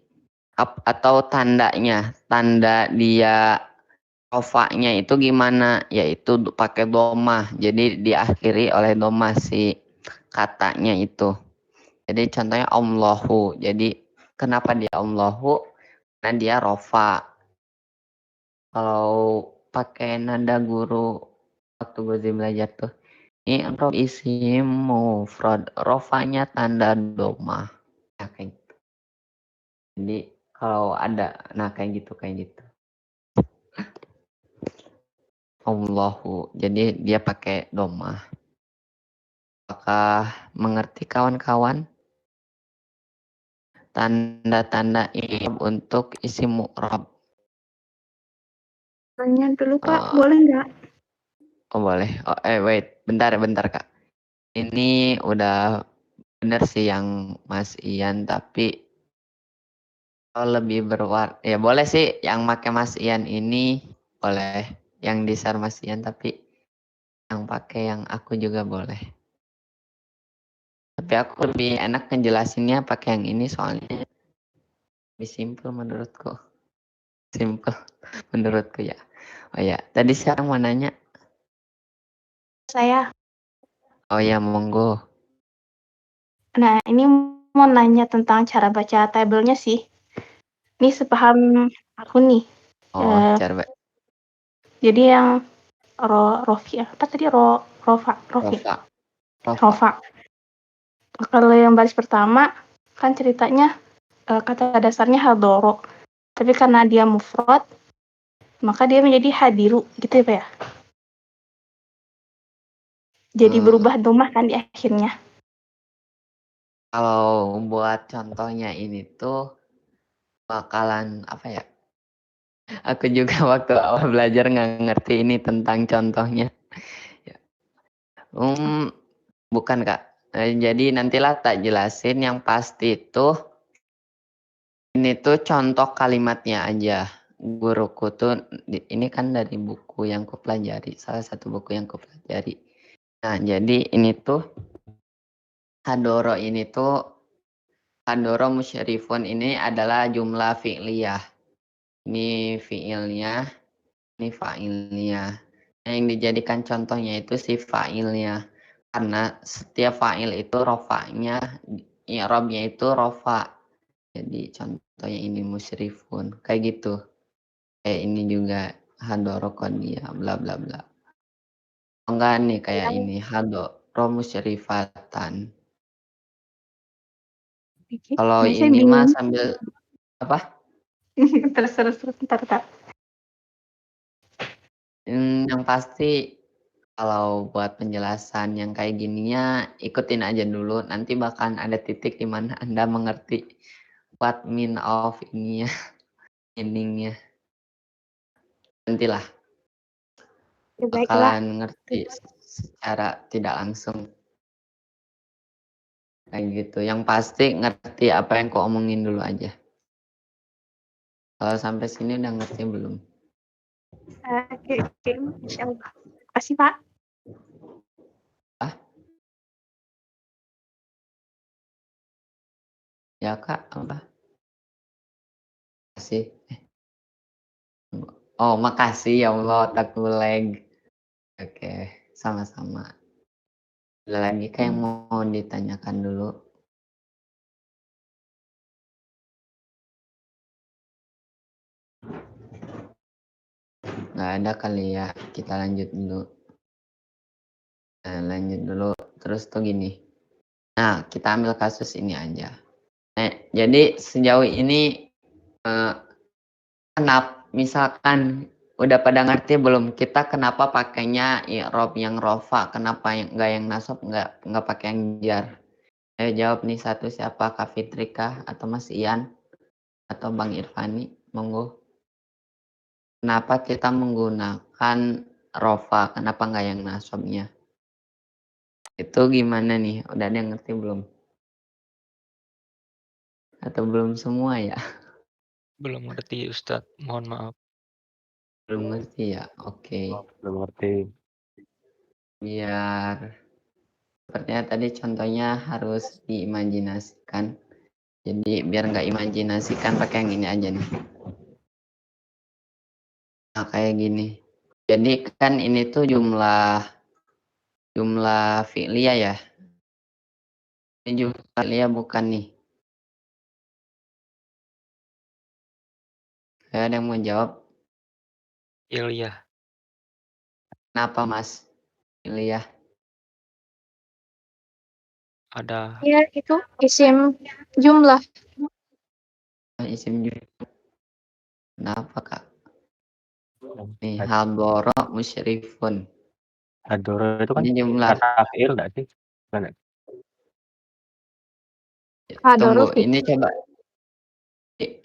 atau tandanya. Tanda dia rofanya itu gimana? Yaitu pakai domah. Jadi diakhiri oleh domah si katanya itu. Jadi contohnya Allahu. Jadi kenapa dia Allahu? Karena dia rofa. Kalau pakai nada guru waktu gue belajar tuh, i'rob isim mufrad, rofanya tanda domah. Nah, kayak gitu. Jadi kalau ada, nah kayak gitu. Allahu. Jadi dia pakai domah. Apakah mengerti kawan-kawan? Tanda-tanda i'rob untuk isim mu'rab. Tanya dulu Kak, boleh nggak? Oh boleh. Oh, wait, bentar Kak. Ini udah bener sih yang Mas Ian, tapi kalau lebih ya boleh sih yang pakai Mas Ian ini, boleh yang di share Mas Ian, tapi yang pakai yang aku juga boleh. Tapi aku lebih enak ngejelasinnya pakai yang ini soalnya lebih simple menurutku. Simple menurutku ya. Oh ya, tadi siapa mau nanya? Saya. Oh ya, monggo. Nah, ini mau nanya tentang cara baca tabelnya sih. Ini sepaham aku nih. Oh, cara Jadi yang Rofi apa tadi Rofa. Rofa. Kalau yang baris pertama kan ceritanya kata dasarnya hadoro. Tapi karena dia mufrad, maka dia menjadi hadiru, gitu ya Pak ya? Jadi berubah domah kan di akhirnya. Kalau buat contohnya ini tuh bakalan apa ya? Aku juga waktu awal belajar nggak ngerti ini tentang contohnya. Bukan Kak. Jadi nantilah tak jelasin, yang pasti itu ini tuh contoh kalimatnya aja. Guruku tuh ini kan dari buku yang kupelajari, salah satu buku yang kupelajari. Nah, jadi ini tuh hadoro musyrifun ini adalah jumlah fi'liyah. Ini fi'ilnya, ini fa'ilnya. Nah, yang dijadikan contohnya itu si fa'ilnya. Karena setiap fa'il itu rofa'nya, i'rabnya itu rofa. Jadi contohnya ini musyrifun. Kayak gitu. Kayak ini juga hadoro qadiyah, bla bla bla. Enggak nih kayak ini hadoro musyrifatan. Kalau ini mah sambil apa? terus ntar. Yang pasti kalau buat penjelasan yang kayak gininya ikutin aja dulu, nanti bahkan ada titik di mana Anda mengerti what mean of ininya, meaningnya. Nantilah bakalan ngerti secara tidak langsung. Kayak gitu. Yang pasti ngerti apa yang kau omongin dulu aja. Kalau sampai sini udah ngerti belum? Oke. Insyaallah. Kasih Pak. Ya Kak, apa? Makasih. Oh, makasih ya Allah, otakku lag. Oke, sama-sama. Ada lagi kayak mau ditanyakan dulu? Nggak ada kali ya, kita lanjut dulu. Lanjut dulu, terus tuh gini. Nah, kita ambil kasus ini aja. Nah, jadi sejauh ini kenapa misalkan udah pada ngerti belum kita kenapa pakainya i'rab yang rofa, kenapa yang enggak yang nasab, enggak pakai yang jar? Ayo jawab nih satu, siapa? Kak Fitrika atau Mas Ian atau Bang Irfani, monggo. Kenapa kita menggunakan rofa, kenapa enggak yang nasabnya? Itu gimana nih? Udah ada yang ngerti belum? Atau belum semua ya? Belum ngerti Ustadz, mohon maaf. Belum ngerti ya? Oke. Belum ngerti. Biar sepertinya tadi contohnya harus diimajinasikan. Jadi biar nggak imajinasikan pakai yang ini aja nih. Nah kayak gini. Jadi kan ini tuh jumlah fi'liyah ya. Ini jumlah fi'liyah bukan nih. Ada yang mau jawab? Iliyah. Kenapa Mas? Fi'liyah. Ada Ya, itu isim jumlah. Isim jumlah. Kenapa Kak? Nih hadoro musyrifun. Hadoro itu kan Ini jumlah. kata fi'il enggak sih? Bukan. Tunggu, ini coba.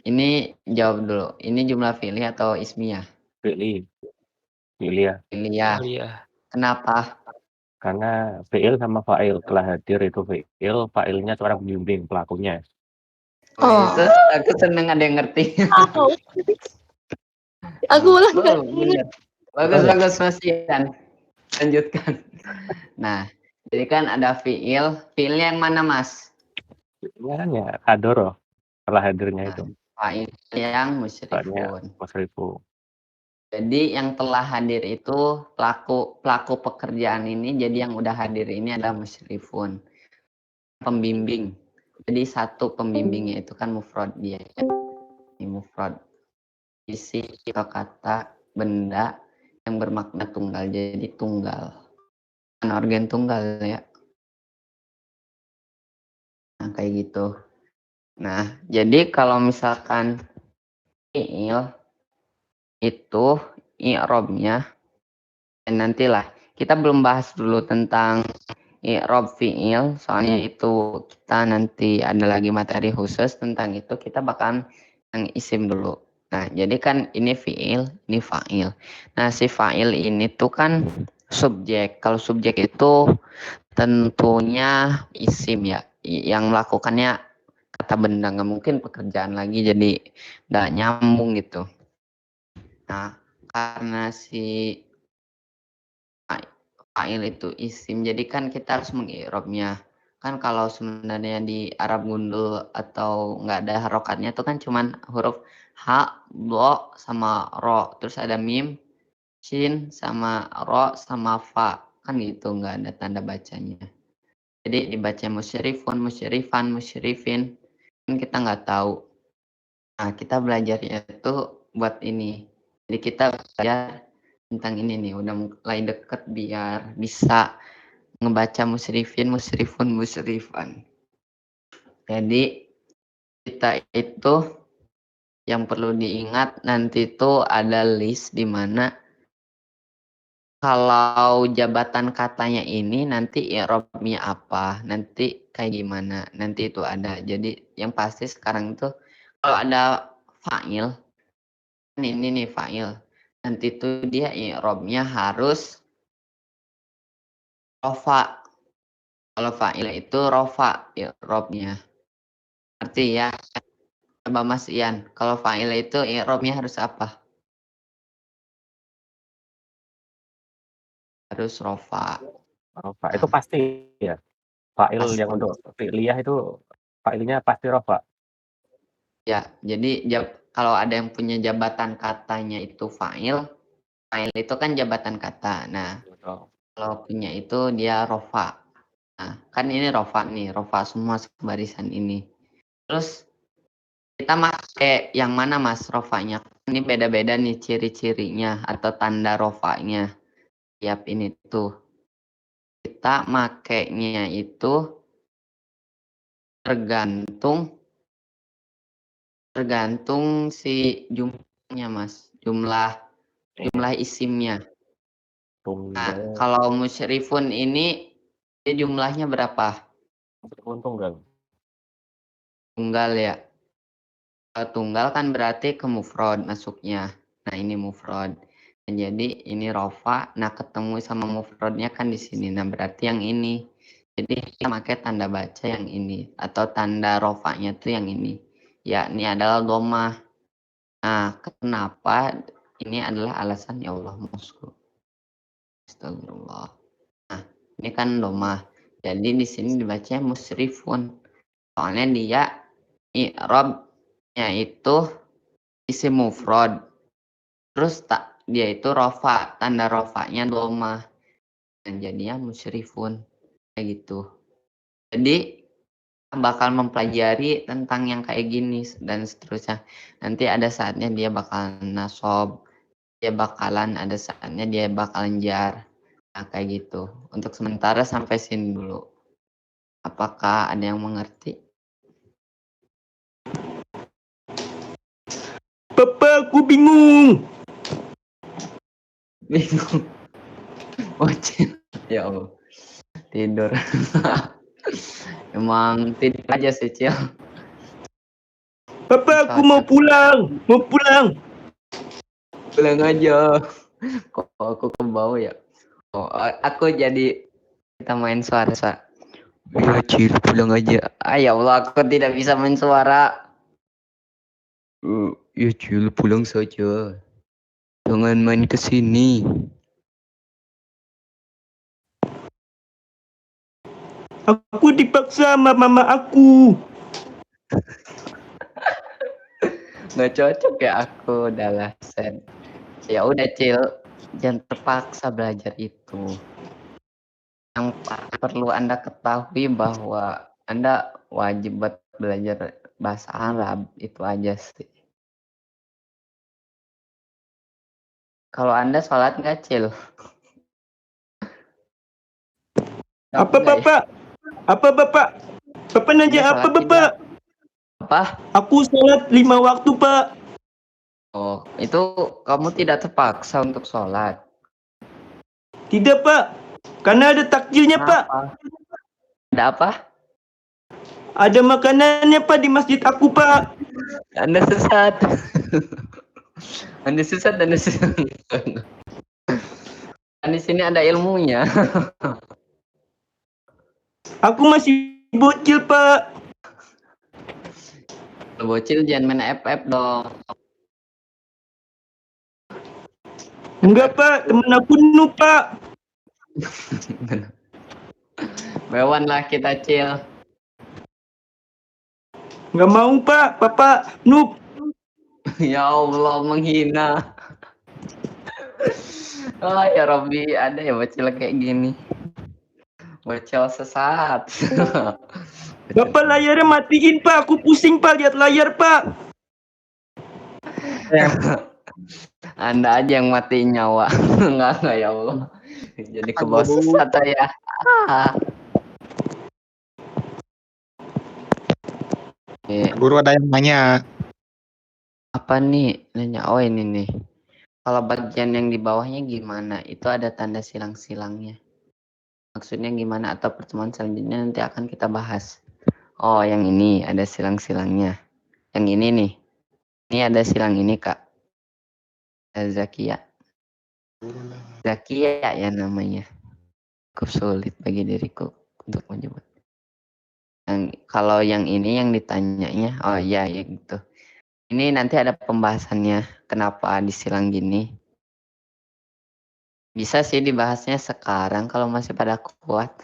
Ini jawab dulu. Ini jumlah fi'li atau ismiyah? Fi'li. Fi'liyah. Iliyah. Kenapa? Karena fi'il sama fa'il telah hadir itu fi'il, fa'ilnya seorang pembimbing pelakunya. Oh. Itu aku seneng ada yang ngerti. Aku ulang. Bener. Bagus Mas Ian. Lanjutkan. Nah, jadi kan ada fi'il. Fi'ilnya yang mana Mas? Fi'ilnya kan ya hadoro, telah hadirnya itu. Fa'il yang musyrifun. Musyrifun. Jadi yang telah hadir itu pelaku pekerjaan ini, jadi yang udah hadir ini adalah musyrifun. pembimbing. Jadi satu pembimbingnya itu kan mufrad dia. Ya. Ini mufrad. Isi atau kata benda yang bermakna tunggal. Jadi tunggal. Kan organ tunggal ya. Nah, kayak gitu. Nah, jadi kalau misalkan fi'il itu i'rabnya, dan nantilah kita belum bahas dulu tentang i'rab fi'il, soalnya itu kita nanti ada lagi materi khusus tentang itu, kita bakalan yang isim dulu. Nah, jadi kan ini fi'il, ini fa'il. Nah, si fa'il ini tuh kan subjek. Kalau subjek itu tentunya isim ya, yang melakukannya kata benda, nggak mungkin pekerjaan lagi, jadi nggak nyambung gitu. Nah, karena si fa'il itu isim, jadi kan kita harus mengi'rabnya. Kan kalau sebenarnya di Arab gundul atau nggak ada harokatnya itu kan cuman huruf ha, do, sama ro. Terus ada mim, shin, sama ro, sama fa. Kan gitu, nggak ada tanda bacanya. Jadi dibaca musyrifun, musyrifan, musyrifin. Kan kita nggak tahu. Nah, kita belajarnya itu buat ini. Jadi kita belajar tentang ini nih, udah mulai deket biar bisa ngebaca musyrifin, musyrifun, musyrifan. Jadi kita itu yang perlu diingat nanti itu ada list di mana kalau jabatan katanya ini nanti i'rabnya apa, nanti kayak gimana, nanti itu ada. Jadi yang pasti sekarang itu kalau ada fa'il, ini nih fa'il, nanti itu dia i'rabnya harus rofa. Kalau fa'il itu rofa i'rabnya. Arti ya, coba Mas Ian, kalau fa'il itu i'rabnya harus apa? Harus rofa. Rofa itu pasti ya. Fa'il Pasti. yang untuk fi'liyah itu fa'ilnya pasti rofa. Ya, jadi kalau ada yang punya jabatan katanya itu fa'il, fa'il itu kan jabatan kata. Nah, kalau punya itu dia rofa. Nah, kan ini rofa nih, rofa semua barisan ini. Terus kita pakai yang mana Mas rofanya? Ini beda-beda nih ciri-cirinya atau tanda rofanya. Tiap ini tuh. Kita makainya itu tergantung si jumlahnya Mas. Jumlah isimnya. Nah, kalau musyrifun ini dia jumlahnya berapa? Tunggal. Tunggal ya. Kalau tunggal kan berarti ke mufrad masuknya. Nah, ini mufrad. Nah, jadi ini rofa. Nah, ketemu sama mufradnya kan di sini. Nah, berarti yang ini. Jadi kita pakai tanda baca yang ini atau tanda rofanya tuh yang ini. Ya, ini adalah domah. Nah, kenapa? Ini adalah alasan ya Allah masuk. Astagfirullah. Nah, ini kan domah. Jadi di sini dibacanya musrifun. Soalnya dia i'rabnya itu isim mufrad. Terus dia itu rofa, tanda rofanya domah. Dan jadinya musyrifun. Kayak gitu. Jadi bakal mempelajari tentang yang kayak gini dan seterusnya. Nanti ada saatnya dia bakalan nasob. Dia bakalan ada saatnya dia bakalan jar. Nah, kayak gitu. Untuk sementara sampai sini dulu. Apakah ada yang mengerti? Papa, aku bingung. Bingung. Bocil. Ya Allah. Tidur. Emang tidur aja sih, Cil. Papa, aku mau pulang. Mau pulang. Pulang aja. Kok aku ke bawah ya? Oh, aku jadi kita main suara. Ya, Cil, pulang aja. Ya Allah, aku tidak bisa main suara. Ya, Cil, pulang saja. Jangan main ke sini. Aku dipaksa sama mama aku. Nggak cocok ya aku, udahlah sen. Ya udah Cil, jangan terpaksa belajar itu. Yang perlu Anda ketahui bahwa Anda wajib buat belajar bahasa Arab, itu aja sih. Kalau Anda sholat nggak, Cil? Apa Bapak? Apa Bapak? Bapak Anda nanya apa sholat Bapak? tidak? Apa? Aku sholat 5 waktu Pak. Oh, itu kamu tidak terpaksa untuk sholat. Tidak Pak, karena ada takjilnya Pak. Kenapa? Ada apa? Ada makanannya Pak di masjid aku Pak. Anda sesat. Anda sesat, Anda sesat. Kan di sini ada ilmunya. Aku masih bocil Pak. Kalau bocil jangan main FF dong. Enggak Pak, temen aku noob Pak. Bewan lah kita, Cil. Enggak mau Pak, Bapak noob. Ya Allah, menghina. Oh ya Robby, ada ya bocil kayak gini. Bocil sesat. Bapak layarnya matiin Pak, aku pusing Pak lihat layar Pak. Anda aja yang matiin nyawa. Enggak ya Allah. Jadi ke bawah sesat saya. Guru ada yang nanya. Apa nih? Nanya, oh ini nih. Kalau bagian yang di bawahnya gimana? Itu ada tanda silang-silangnya. Maksudnya gimana? Atau pertemuan selanjutnya nanti akan kita bahas. Oh, yang ini ada silang-silangnya. Yang ini nih. Ini ada silang ini, Kak. Zakia. Zakia ya namanya. Cukup sulit bagi diriku untuk menyebut. Kalau yang ini yang ditanyanya, oh iya ya gitu. Ini nanti ada pembahasannya kenapa disilang gini. Bisa sih dibahasnya sekarang kalau masih pada kuat.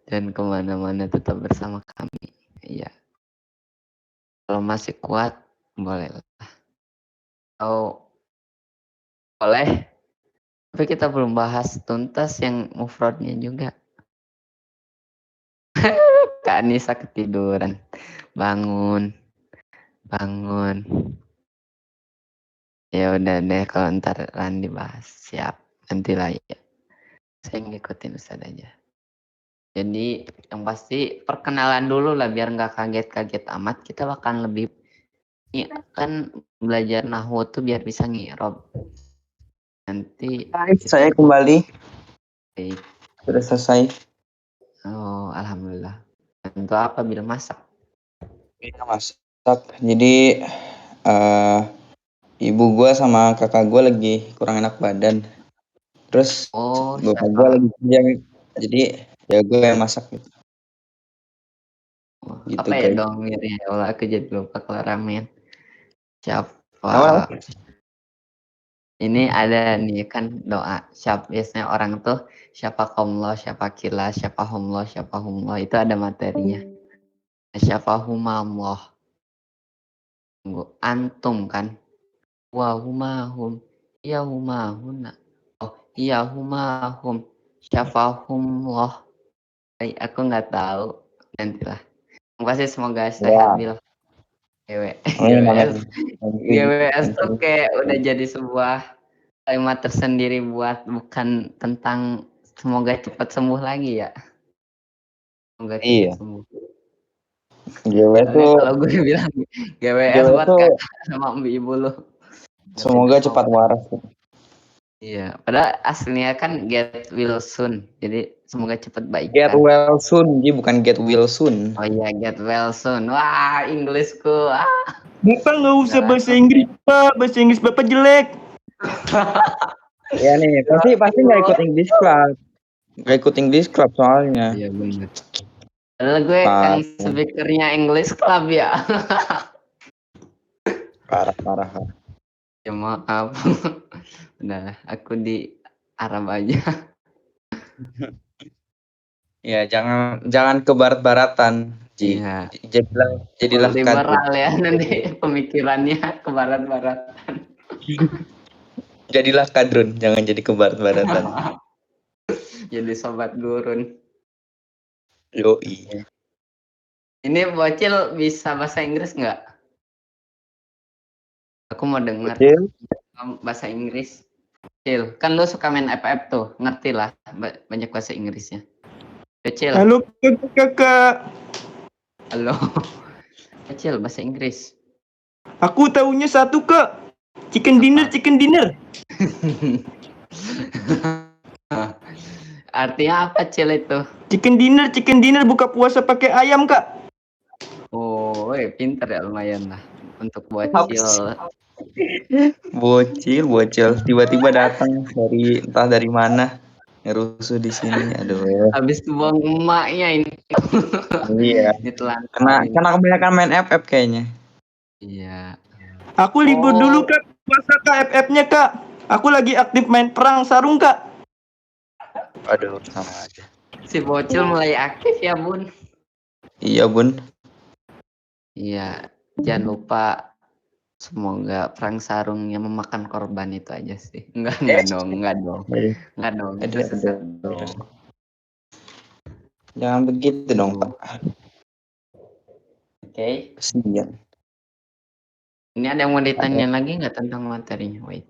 Dan kemana-mana tetap bersama kami. Iya. Kalau masih kuat, boleh lah. Oh, boleh. Tapi kita belum bahas tuntas yang mufradnya juga. Kak Anissa ketiduran. Bangun. Ya udah deh kalau ntar Randi bahas. Siap. Nantilah ya. Saya ngikutin Ustaz aja. Jadi yang pasti perkenalan dulu lah biar nggak kaget-kaget amat. Kita bahkan lebih kan belajar nahwu tuh biar bisa ngirob. Nanti Saya kembali. baik. Sudah selesai. Oh, alhamdulillah. Untuk apa bila masak? Iya masak. Jadi ibu gue sama kakak gue lagi kurang enak badan. Terus Oh, bapak gue lagi kerja. Jadi ya gue yang masak gitu. Gitu, apa ya guys. dong ya Allah, aku jadi lupa kalau ramen. Siapa? Apa? Ini ada nih kan doa. Biasanya orang tuh siapa komlo, siapa kila, siapa humlo itu ada materinya. Siapa humamloh. Antum kan. Wa humahum. Iya humahuna. Oh, iya humahum. Siapa humloh. Aku nggak tahu. Nantilah. Pasti semoga sehat Bil. GWS tuh kayak udah jadi sebuah kalimat tersendiri buat bukan tentang semoga cepat sembuh lagi ya. Semoga cepat sembuh. GWS tuh kalau gue bilang GWS buat kakak sama ibu lu. Semoga cepat waras. Iya, padahal aslinya kan get well soon. Jadi semoga cepat baik. Get well soon, dia bukan get well soon. Oh iya, get well soon. Wah, Inggrisku. Bapak nggak usah bahasa Inggris Pak, bahasa Inggris Bapak jelek. Ya nih, pasti nggak ikut English Club. Nggak ikut English Club soalnya. Iya benar. Padahal gue kan speakernya English Club ya. Parah. Ya maaf. Udahlah, aku di Arab aja. Ya, jangan ke barat-baratan, Ji. Iya. Jadilah liberal ya nanti pemikirannya ke barat-baratan. Jadilah kadrun, jangan jadi ke barat-baratan. Jadi sobat gurun. Yoi. Ini bocil bisa bahasa Inggris nggak? Aku mau dengar Bocil. bahasa Inggris. Bocil, kan lu suka main FF tuh, ngerti lah banyak bahasa Inggrisnya. Bocil, Halo kakak. halo. Bocil, bahasa Inggris. Aku tahunya satu kak. Chicken dinner. Artinya apa Cil itu? Chicken dinner buka puasa pakai ayam kak. Oh, pinter ya lumayan lah untuk Apa bocil. Bocil. Tiba-tiba datang entah dari mana. Ngerusuh di sini. Aduh. Habis buang emaknya ini. Iya. Ditelantarin. Karena kebanyakan main FF kayaknya. Iya. Aku libur dulu kak. Puasa kak FF-nya kak. Aku lagi aktif main perang sarung kak. Aduh, sama aja. Si bocil mulai aktif ya bun. Iya bun. Iya. Jangan lupa semoga perang sarungnya memakan korban itu aja sih. Enggak dong. Itu sesat dong. Jangan begitu dong Pak. Oke. Kesian. Ini ada yang mau ditanya lagi nggak tentang materinya? Wait.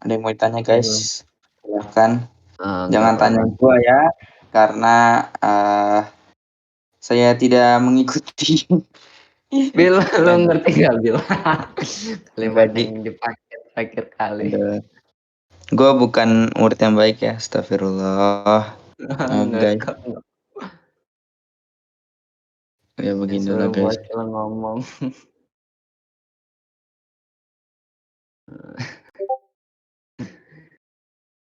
Ada yang mau ditanya guys? Silahkan. nggak Jangan tanya apa-apa. gua ya, karena saya tidak mengikuti. Bil, lu ngerti gak Bil? Kalimat Tadi. yang dipakai terakhir kali. Gua bukan murid yang baik ya, astagfirullah. Guys. Ya beginilah guys. Bocil ngomong.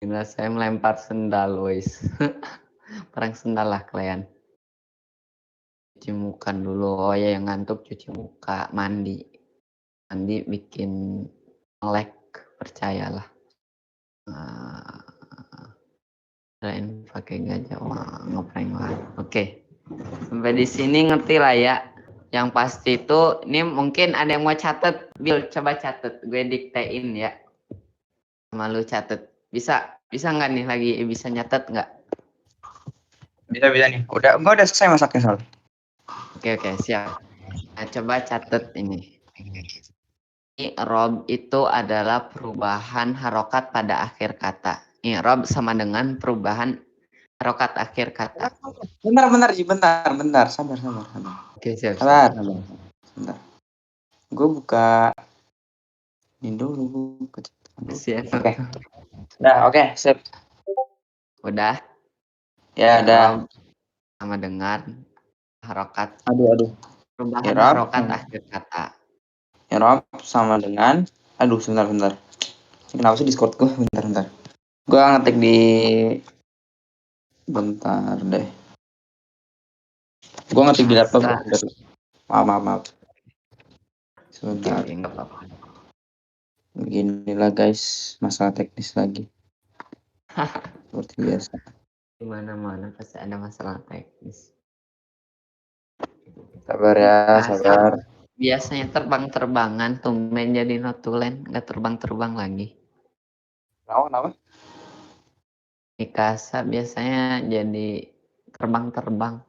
Gila, saya melempar sendal, wis. Perang sendal lah kalian. Cuci muka dulu. Oh ya, yang ngantuk cuci muka, mandi. Mandi bikin melek, percayalah. Kalian pakai gajah, wah ngeprank lah. Oke. Sampai di sini ngerti lah ya. Yang pasti itu, ini mungkin ada yang mau catat. Bil, coba catat. Gue diktein ya. Sama lu catat. Bisa nggak nih lagi? Bisa nyatet nggak? Bisa nih. Gua udah selesai masaknya soal. Oke, siap. Nah, coba catat ini. I'rab itu adalah perubahan harokat pada akhir kata. I'rab sama dengan perubahan harokat akhir kata. Bentar. Sabar. Oke, siap. Sabar. Bentar. Gue buka ini dulu. Siap. Oke. Nah, oke, sip. Udah? Ya, udah. Sama dengan harokat. Aduh. Perubahan I'rab harokat akhir kata. I'rab sama dengan sebentar. Kenapa sih Discord gue? Bentar. Gue ngetik di bentar deh. Gue ngetik di laptop. Maaf. Sebentar. Oke, nggak apa-apa. Beginilah guys, masalah teknis lagi. Seperti biasa. Di mana-mana pasti ada masalah teknis. Sabar ya, sabar. Biasanya terbang-terbangan, tumben jadi notulen, nggak terbang-terbang lagi. Kenapa? Mikasa biasanya jadi terbang-terbang.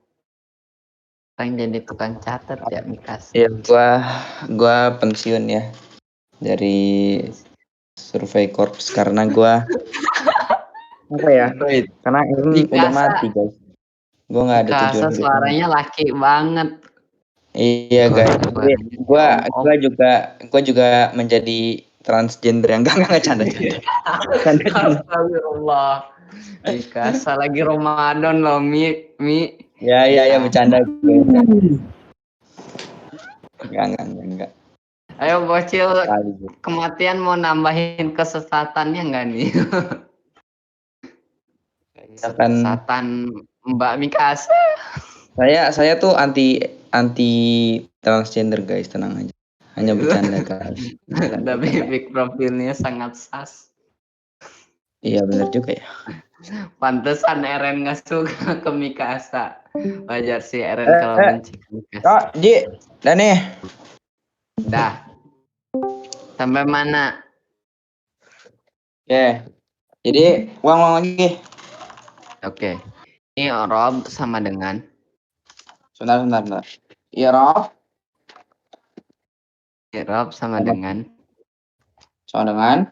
Sekarang jadi tukang catat ya Mikasa. Iya, gua pensiun ya dari Survei Corps karena gua apa ya? Karena ini udah mati guys. Gua nggak ada tujuan. Mikasa suaranya laki banget. Iya guys. Gua juga menjadi transgender yang enggak canda. Astagfirullah. Mikasa lagi Ramadan loh, Mi. Ya bercanda. Enggak. Ayo bocil, kematian mau nambahin kesesatannya enggak nih? Kesesatan Mbak Mikasa. Saya tuh anti transgender guys, tenang aja. Hanya bercanda guys. Tapi big profilnya sangat sas. Iya benar juga ya. Pantesan Eren nggak suka ke Mikasa. Wajar sih Eren kalau benci ke Mikasa. Oh, Ji, dah nih. Dah. Sampai mana? Oke. Jadi uang lagi. Oke. Ini I'rab sama dengan Bentar. I'rab I'rab sama Apa? dengan sama dengan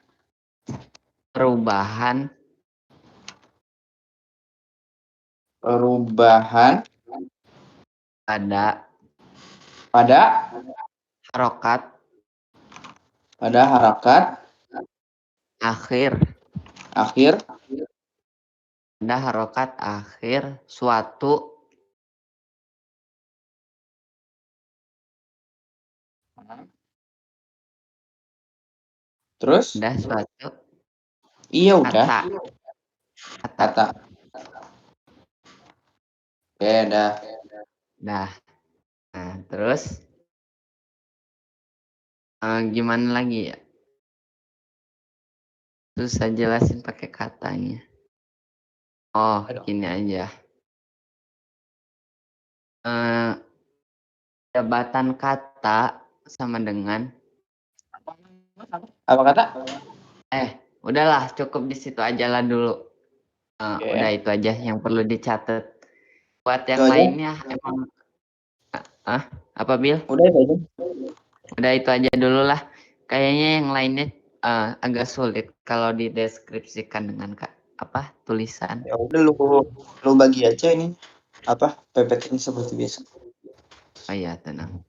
perubahan pada pada harokat akhir pada harokat akhir suatu terus pada suatu iya udah kata. kata. Oke, dah. Nah, terus gimana lagi ya? Susah jelasin pakai katanya. Oh, gini aja. Jabatan kata sama dengan Apa kata? udahlah cukup di situ aja lah dulu. Oke. Udah itu aja yang perlu dicatat. Buat yang Itu aja? lainnya emang apa Bil? Udah itu aja. Udah itu aja dulu lah. Kayaknya yang lainnya agak sulit kalau dideskripsikan dengan tulisan. Ya udah lu bagi aja ini PPT-nya seperti biasa. Oh iya, tenang.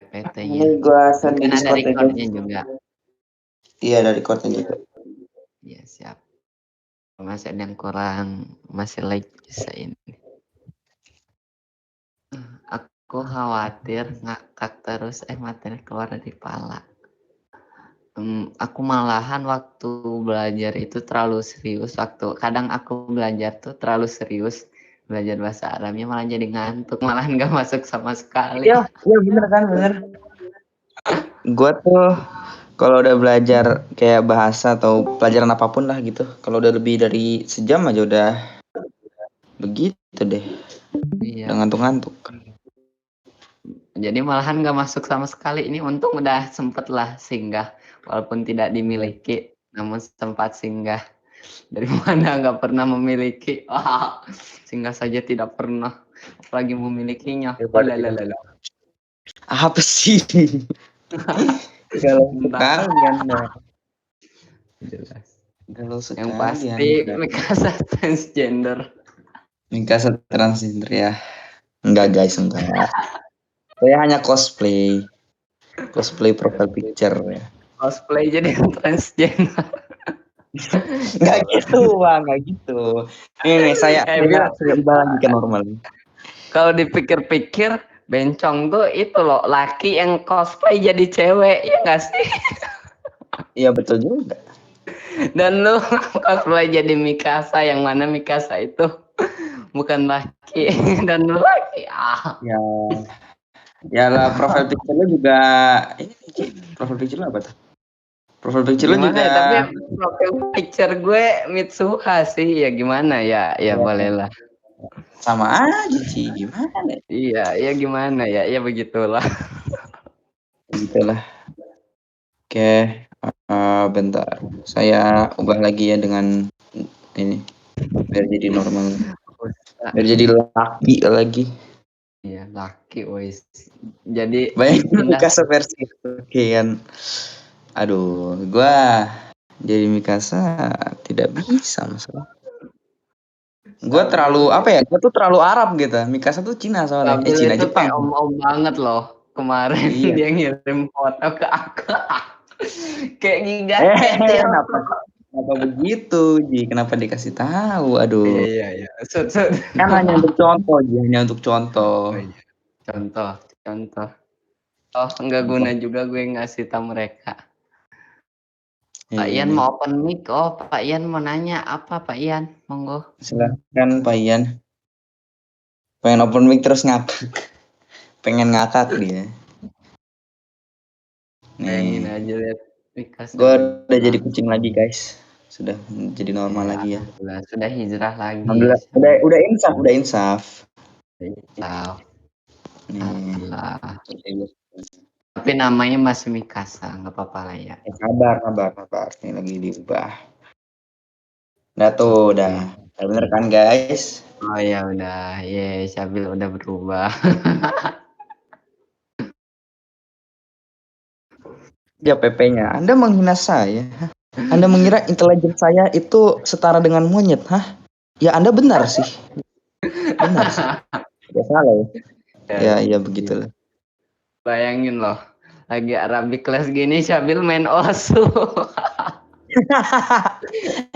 PPT-nya. Ini gua send di Kan ada Discord aja. recordnya juga. Iya, ada recordnya juga. Iya, siap. Masih ada yang kurang, masih lagi bisa ini. Aku khawatir ngakak terus materi keluar dari kepala. Aku malahan waktu belajar itu terlalu serius. Kadang aku belajar tuh terlalu serius. Belajar bahasa Arabnya malah jadi ngantuk. Malahan gak masuk sama sekali. Iya bener. Gua tuh kalau udah belajar kayak bahasa atau pelajaran apapun lah gitu, kalau udah lebih dari sejam aja udah begitu deh. Iya. Udah ngantuk-ngantuk. Jadi malahan gak masuk sama sekali. Ini untung udah sempet lah singgah. Walaupun tidak dimiliki, namun sempat singgah. Dari mana nggak pernah memiliki. Singgah saja tidak pernah. Apalagi memilikinya. Apa sih? Kalau kalian Jelas. Kalau Yang sekalian pasti Mikasa transgender. Mikasa transgender ya. Enggak guys, enggak. Saya hanya cosplay profile picture ya. Cosplay jadi transgender. Enggak gitu, Bang, enggak gitu. Ini saya balik ke normal. Kalau dipikir-pikir, bencong tuh itu loh, laki yang cosplay jadi cewek, ya nggak sih? Iya betul juga. Dan lu cosplay jadi Mikasa, yang mana Mikasa itu bukan laki dan lu laki. Ya lah, profile picture lu juga ini profile picture lu apa tuh? Profile picture lu juga ya, tapi profile picture gue Mitsuha sih, ya gimana ya? Ya boleh lah. Sama aja sih, gimana? Iya, ya gimana ya? Ya begitulah. Begitulah. Oke, bentar. Saya ubah lagi ya dengan ini biar jadi normal. Biar jadi laki lagi. Iya, laki wis. Jadi banyak Mikasa versi kan. Aduh, gua jadi Mikasa tidak bisa masalah. Gua terlalu Gua tuh terlalu Arab gitu. Mikasa tuh Cina soalnya. Cina itu Jepang. kayak om-om banget loh. Kemarin dia ngirim foto ke aku. Kayak giga. Kenapa begitu, Ji? Kenapa dikasih tahu? Aduh. Iya. Kan hanya untuk contoh, Ji. Hanya untuk contoh. Contoh. Oh, enggak guna juga gue ngasih tahu mereka. Pak Ian mau open mic. Oh, Pak Ian mau nanya apa, Pak Ian? Monggo. Silahkan, Pak Ian. Pengen open mic terus ngakak. Pengen ngakak dia. Pengen aja lihat Mikasa. Gue udah jadi kucing lagi, guys. Sudah jadi normal lagi ya. Sudah hijrah lagi. Udah insaf. Alhamdulillah. Tapi namanya masih Mikasa, nggak apa-apa lah ya. Sabar. Ini lagi diubah. Udah tuh, udah. Ya, bener kan guys? Oh ya udah, ye Syabil udah berubah. Ya PP-nya. Anda menghina saya. Anda mengira intelijen saya itu setara dengan monyet, hah? Ya Anda benar sih. Benar sih. Gak salah ya. Ya begitulah. Bayangin loh, lagi Arabic kelas gini Syabil main osu.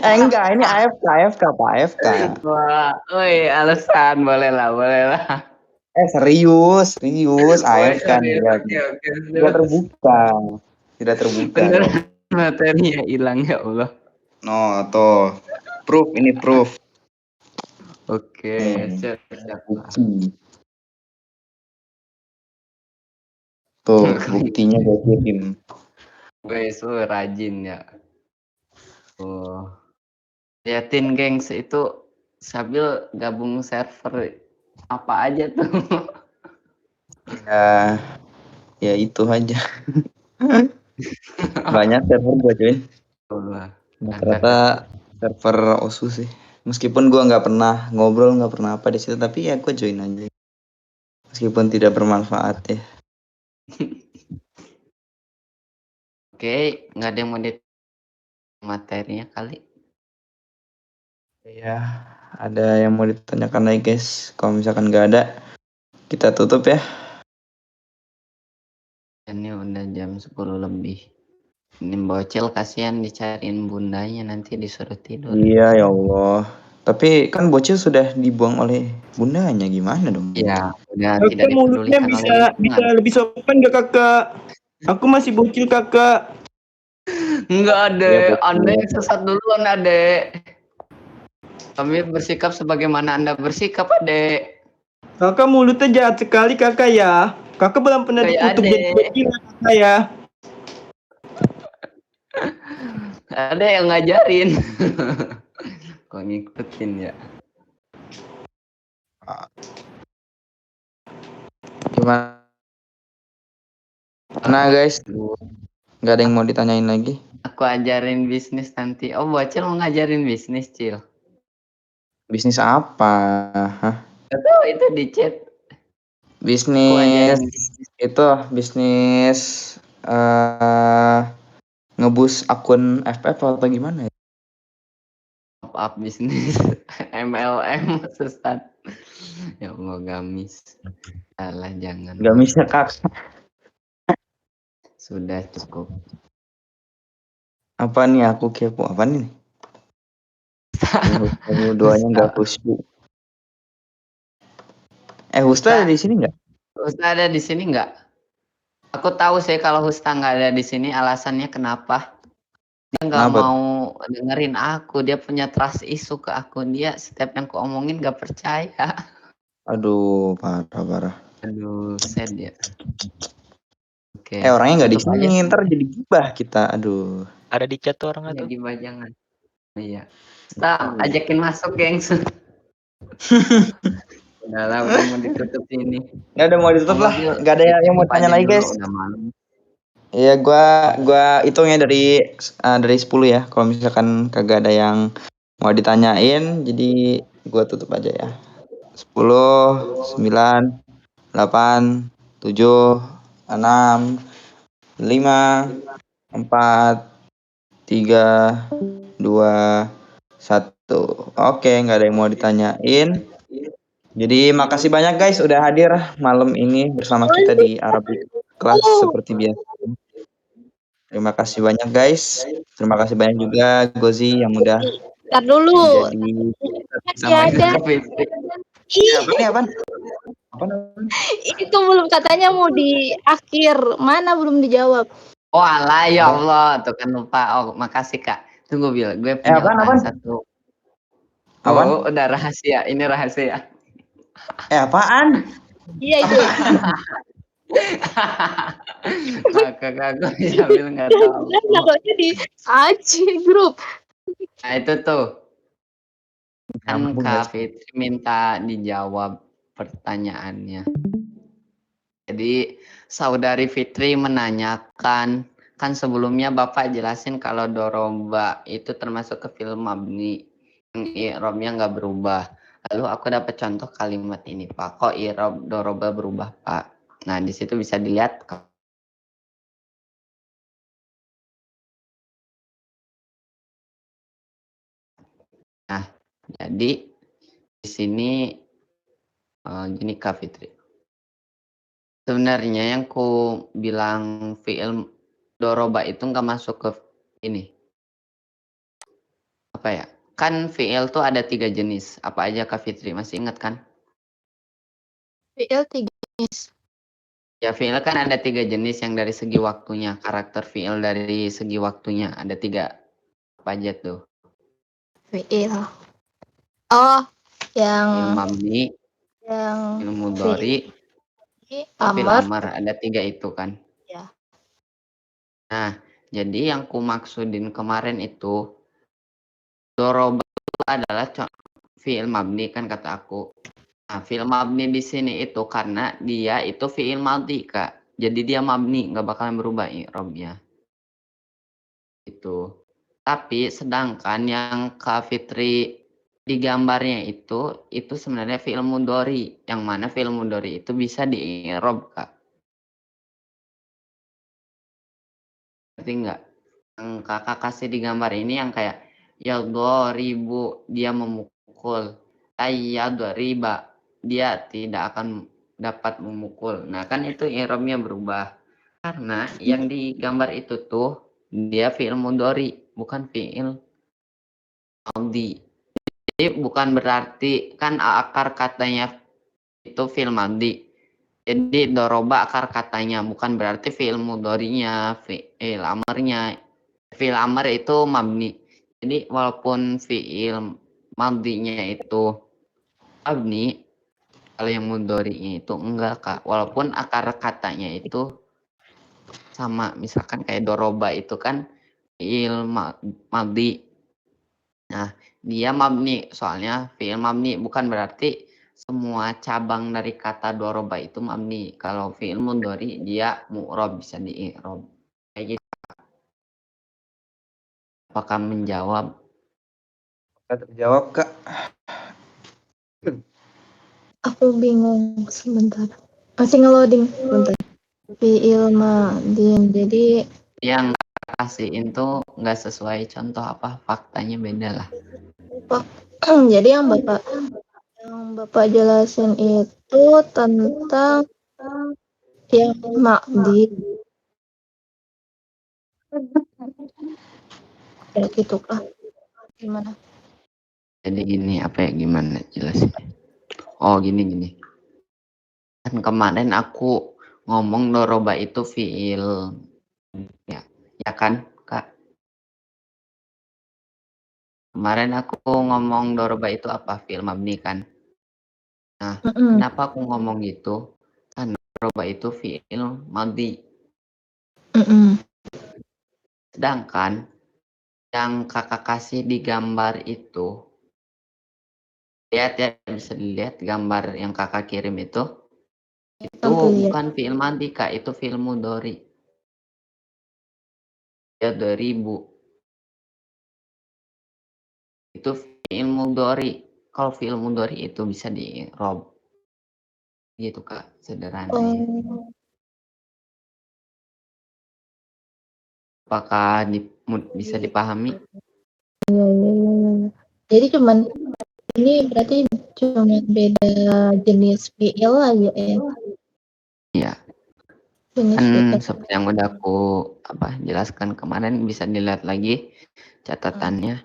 Enggak, ini AFK Pak, AFK. Wah, woi alasan boleh lah. Serius, AFK nih. Oke, Tidak terbuka. Bener materinya hilang ya Allah. No, tuh. Ini proof. Oke, siap. Bukti. Tuh, buktinya gue kirim. Guys, lu rajin ya. Oh. Liatin gengs itu Sabil gabung server apa aja tuh. Ya itu aja. Banyak server gue join. Ternyata server OSU sih. Meskipun gue nggak pernah ngobrol, nggak pernah apa di situ, tapi ya gue join aja. Meskipun tidak bermanfaat ya. Oke, nggak ada yang mau materinya kali. Ya, ada yang mau ditanyakan lagi guys. Kalau misalkan nggak ada, kita tutup ya. Ini udah jam 10 lebih. Ini bocil kasihan dicariin bundanya nanti disuruh tidur. Iya ya Allah. Tapi kan bocil sudah dibuang oleh bundanya, gimana dong? Iya, udah Kakak tidak mulutnya dipedulikan bisa lebih sopan gak kakak? Aku masih bocil kakak. Enggak ada, Ya, Anda yang sesat duluan adek. Kami bersikap sebagaimana Anda bersikap adek. Kakak mulutnya jahat sekali kakak ya. Kakak belum pernah Kayak dikutuk adek. jadi bocil kakak ya. Ada yang ngajarin. Kok ngikutin ya? Gimana guys? Nggak ada yang mau ditanyain lagi? Aku ajarin bisnis nanti. Oh, bocil mau ngajarin bisnis, Cil. Bisnis apa? Hah? Tahu itu di chat. Bisnis itu bisnis ngebus akun FF atau gimana ya? Up bisnis MLM sesat. Ya Allah gamis. Salah jangan. Gamis ya kak. Sudah cukup. Apa nih aku kepo apa nih? Kamu doanya nggak khusyuk. Husta ada di sini nggak? Husta ada di sini nggak? Aku tahu sih kalau Husta nggak ada di sini alasannya kenapa. Dia nggak mau dengerin aku. Dia punya trust issue ke aku. Dia setiap yang aku omongin nggak percaya. Aduh, parah. Aduh, sad ya. Oke. Orangnya nggak di sini, ntar jadi gibah kita. Aduh. Ada di chat tuh orang itu. Gibah jangan. Iya. Kita ajakin masuk, gengs. Udah lah, udah mau ditutup ini. Ya udah mau ditutup lah. Nggak ada yang mau tanya lagi guys. Udah malam. Iya, gua hitungnya dari 10 ya. Kalau misalkan kagak ada yang mau ditanyain, jadi gua tutup aja ya. 10, 9, 8, 7, 6, 5, 4, 3, 2, 1. Oke, nggak ada yang mau ditanyain. Jadi makasih banyak guys udah hadir malam ini bersama kita di Arabic Class seperti biasa. Terima kasih banyak guys. Terima kasih banyak juga Gozi yang udah Ntar dulu. Sama ada. Ini apa? Itu belum katanya mau di akhir. Mana belum dijawab. Oh alah ya Allah. Tuh kan lupa. Oh makasih Kak. Tunggu Bil. Gue punya satu. Oh udah rahasia. Ini rahasia. Apaan? Iya itu. Kakak gue sambil nggak tahu. Naruhnya di Aji grup. Nah itu tuh. Kan Kak Fitri minta dijawab pertanyaannya. Jadi saudari Fitri menanyakan, kan sebelumnya Bapak jelasin kalau Doroba itu termasuk ke film Mabni. i'rabnya nggak berubah. Lalu aku dapat contoh kalimat ini, Pak. Kok i'rab doroba berubah, Pak? Nah, di situ bisa dilihat. Nah, jadi di sini gini Kak Fitri. Sebenarnya yang ku bilang fi'il doroba itu nggak masuk ke ini. Apa ya? Kan fi'il tuh ada 3 jenis. Apa aja Kak Fitri? Masih ingat kan? Fi'il 3 jenis. Ya, fi'il kan ada 3 jenis yang dari segi waktunya. Karakter fi'il dari segi waktunya. Ada 3. Apa aja tuh? Fi'il. Oh, Fi'il yang mabni, yang fi'il mudhari, fi'il amar. amar. Ada 3 itu kan? Ya. Nah, jadi yang ku maksudin kemarin itu doroba itu adalah fi'il mabni kan kata aku. Nah, fi'il mabni di sini itu karena dia itu fi'il madhi, Kak. Jadi dia mabni, nggak bakalan berubah i'rabnya. Itu. Tapi sedangkan yang Kak Fitri di gambarnya itu sebenarnya fi'il mudhari, yang mana fi'il mudhari itu bisa di i'rab, Kak. Ngerti nggak? Yang Kakak kasih di gambar ini yang kayak yadharibu, dia memukul. Ayyadhriba, dia tidak akan dapat memukul. Nah, kan itu i'rabnya berubah. Karena yang di gambar itu tuh dia fi'il mudhari, bukan fi'il madhi. Jadi bukan berarti kan akar katanya itu fi'il madhi. Jadi doroba akar katanya, bukan berarti fi'il mudharinya, fi'il amarnya. Fi'il amar itu mabni. Jadi walaupun fi'il madhinya itu mabni, kalau yang mudhari'nya itu enggak, Kak. Walaupun akar katanya itu sama. Misalkan kayak doroba itu kan fi'il madhi. Nah, dia mabni. Soalnya fi'il mabni bukan berarti semua cabang dari kata doroba itu mabni. Kalau fi'il mudhari dia mu'rab, bisa di i'rab. Kayak gitu. Apakah menjawab? Terjawab, Kak. Aku bingung sebentar. Masih nge-loading sebentar. Fi'il madin. Jadi Yang kasihin tuh nggak sesuai contoh apa, faktanya beda lah. jadi yang Bapak jelasin itu tentang yang makdi. Kayak gitu kah? Gimana? Jadi gini, apa ya, gimana jelasin? Oh, gini. Kan kemarin aku ngomong doroba itu fi'il, ya kan, Kak? Kemarin aku ngomong doroba itu apa? Fi'il mabni kan? Nah, kenapa aku ngomong gitu? Karena doroba itu fi'il madhi. Sedangkan yang kakak kasih di gambar itu, lihat ya, bisa dilihat gambar yang kakak kirim itu bukan fi'il madhi, Kak. Itu fi'il mudhari. Ya 2000. Itu fi'il mudhari. Kalau fi'il mudhari itu bisa di i'rab. Gitu, Kak, sederhananya. Apakah bisa dipahami? Iya. Jadi cuman ini berarti cuma beda jenis fi'il aja ya. Iya. Jenis Kan fi'il. seperti yang udah aku jelaskan kemarin, bisa dilihat lagi catatannya.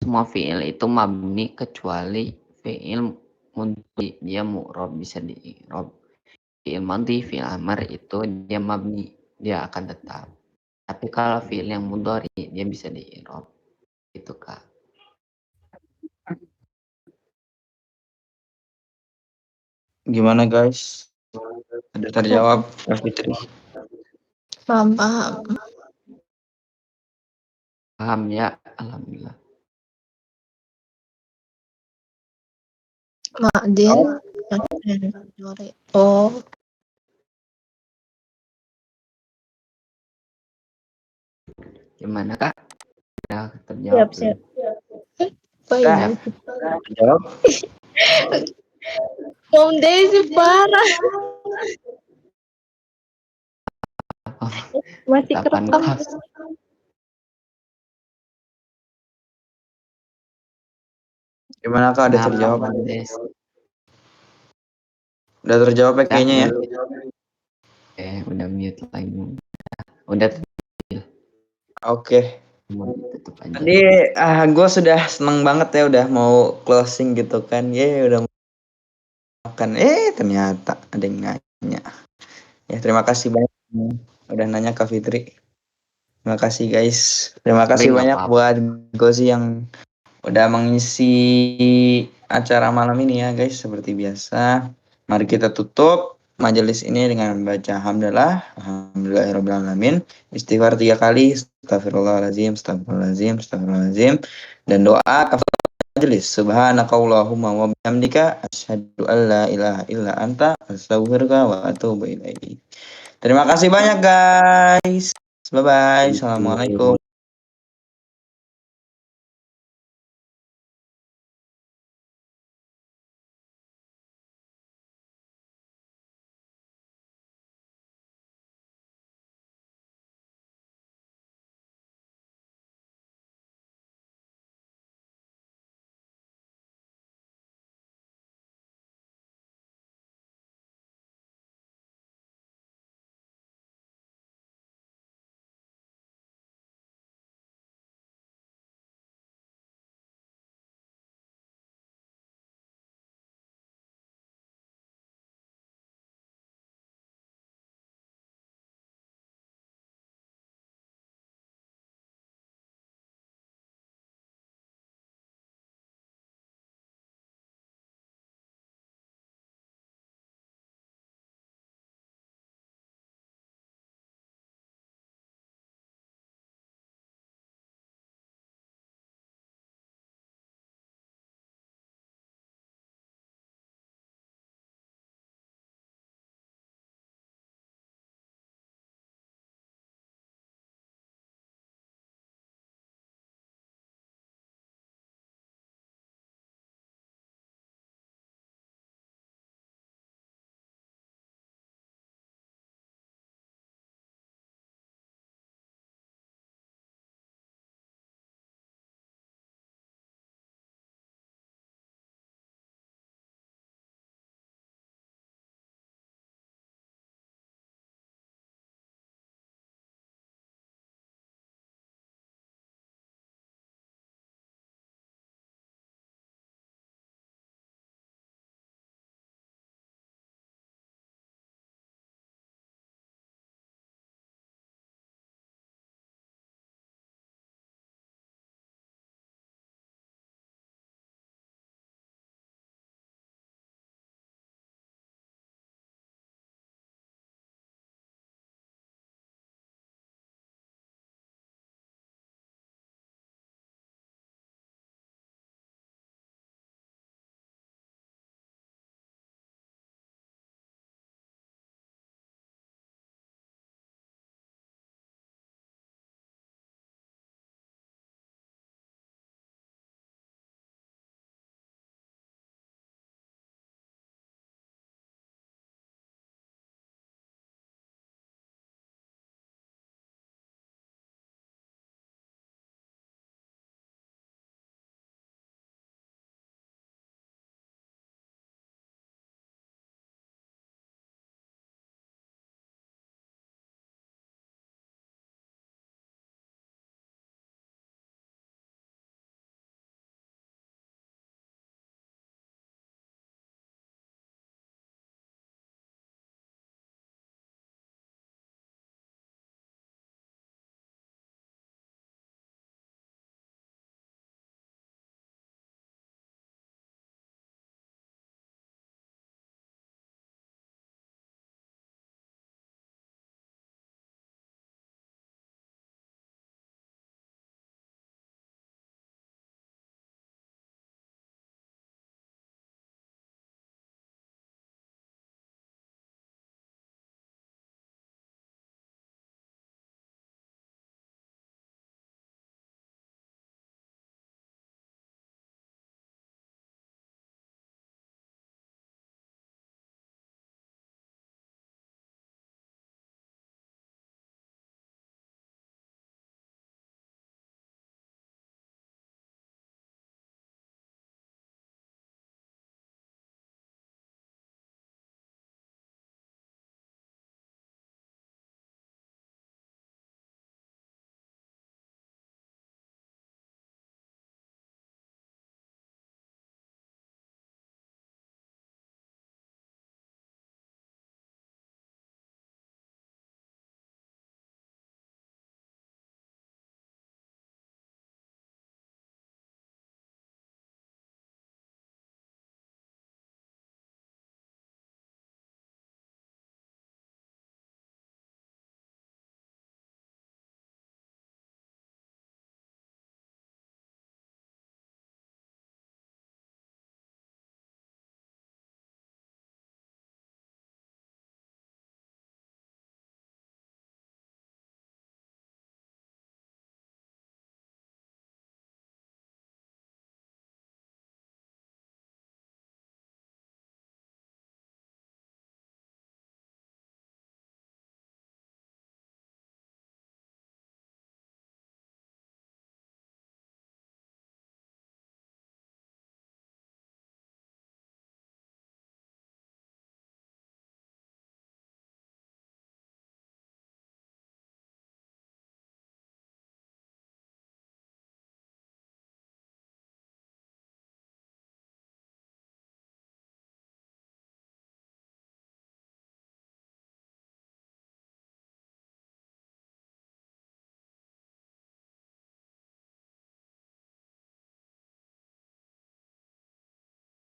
Semua fi'il itu mabni kecuali fi'il mudhari, dia mu'rab, bisa di i'rab. Fi'il madhi, fi'il amar itu dia mabni, dia akan tetap. Tapi kalau fi'il yang mudhari dia bisa di i'rab. Gitu, Kak. Gimana, guys? Sudah terjawab, Kak Fitri? Paham. Paham ya? Alhamdulillah. Ma'din. Oh. Gimana, Kak? Udah terjawab? Siap. Apa Dah. ini? Jawab. Om Desi parah. Masih Delapan kerekam. kaps. Gimana Kak? Udah Kenapa, terjawab? Om Des? Udah terjawab ya kayaknya ya. Udah mute lagi. Udah Oke. mau ditutup aja. Tadi gue sudah seneng banget ya udah mau closing gitu kan. Udah mau makan. Ternyata ada yang nanya. Ya terima kasih banyak udah nanya Kak Fitri. Terima kasih guys. Terima kasih Nggak banyak apa-apa. buat Gozi yang udah mengisi acara malam ini ya guys. Seperti biasa. Mari kita tutup majelis ini dengan membaca hamdalah. Alhamdulillahirrahmanirrahim. Istighfar 3 kali. Astagfirullahaladzim. Astagfirullahaladzim. Astagfirullahaladzim. Dan doa majelis. Subhanakallahumma wa bihamdika. Asyhadu an la ilaha illa anta. Astaghfiruka wa atubu ilaik. Terima kasih banyak guys. Bye-bye. Assalamualaikum.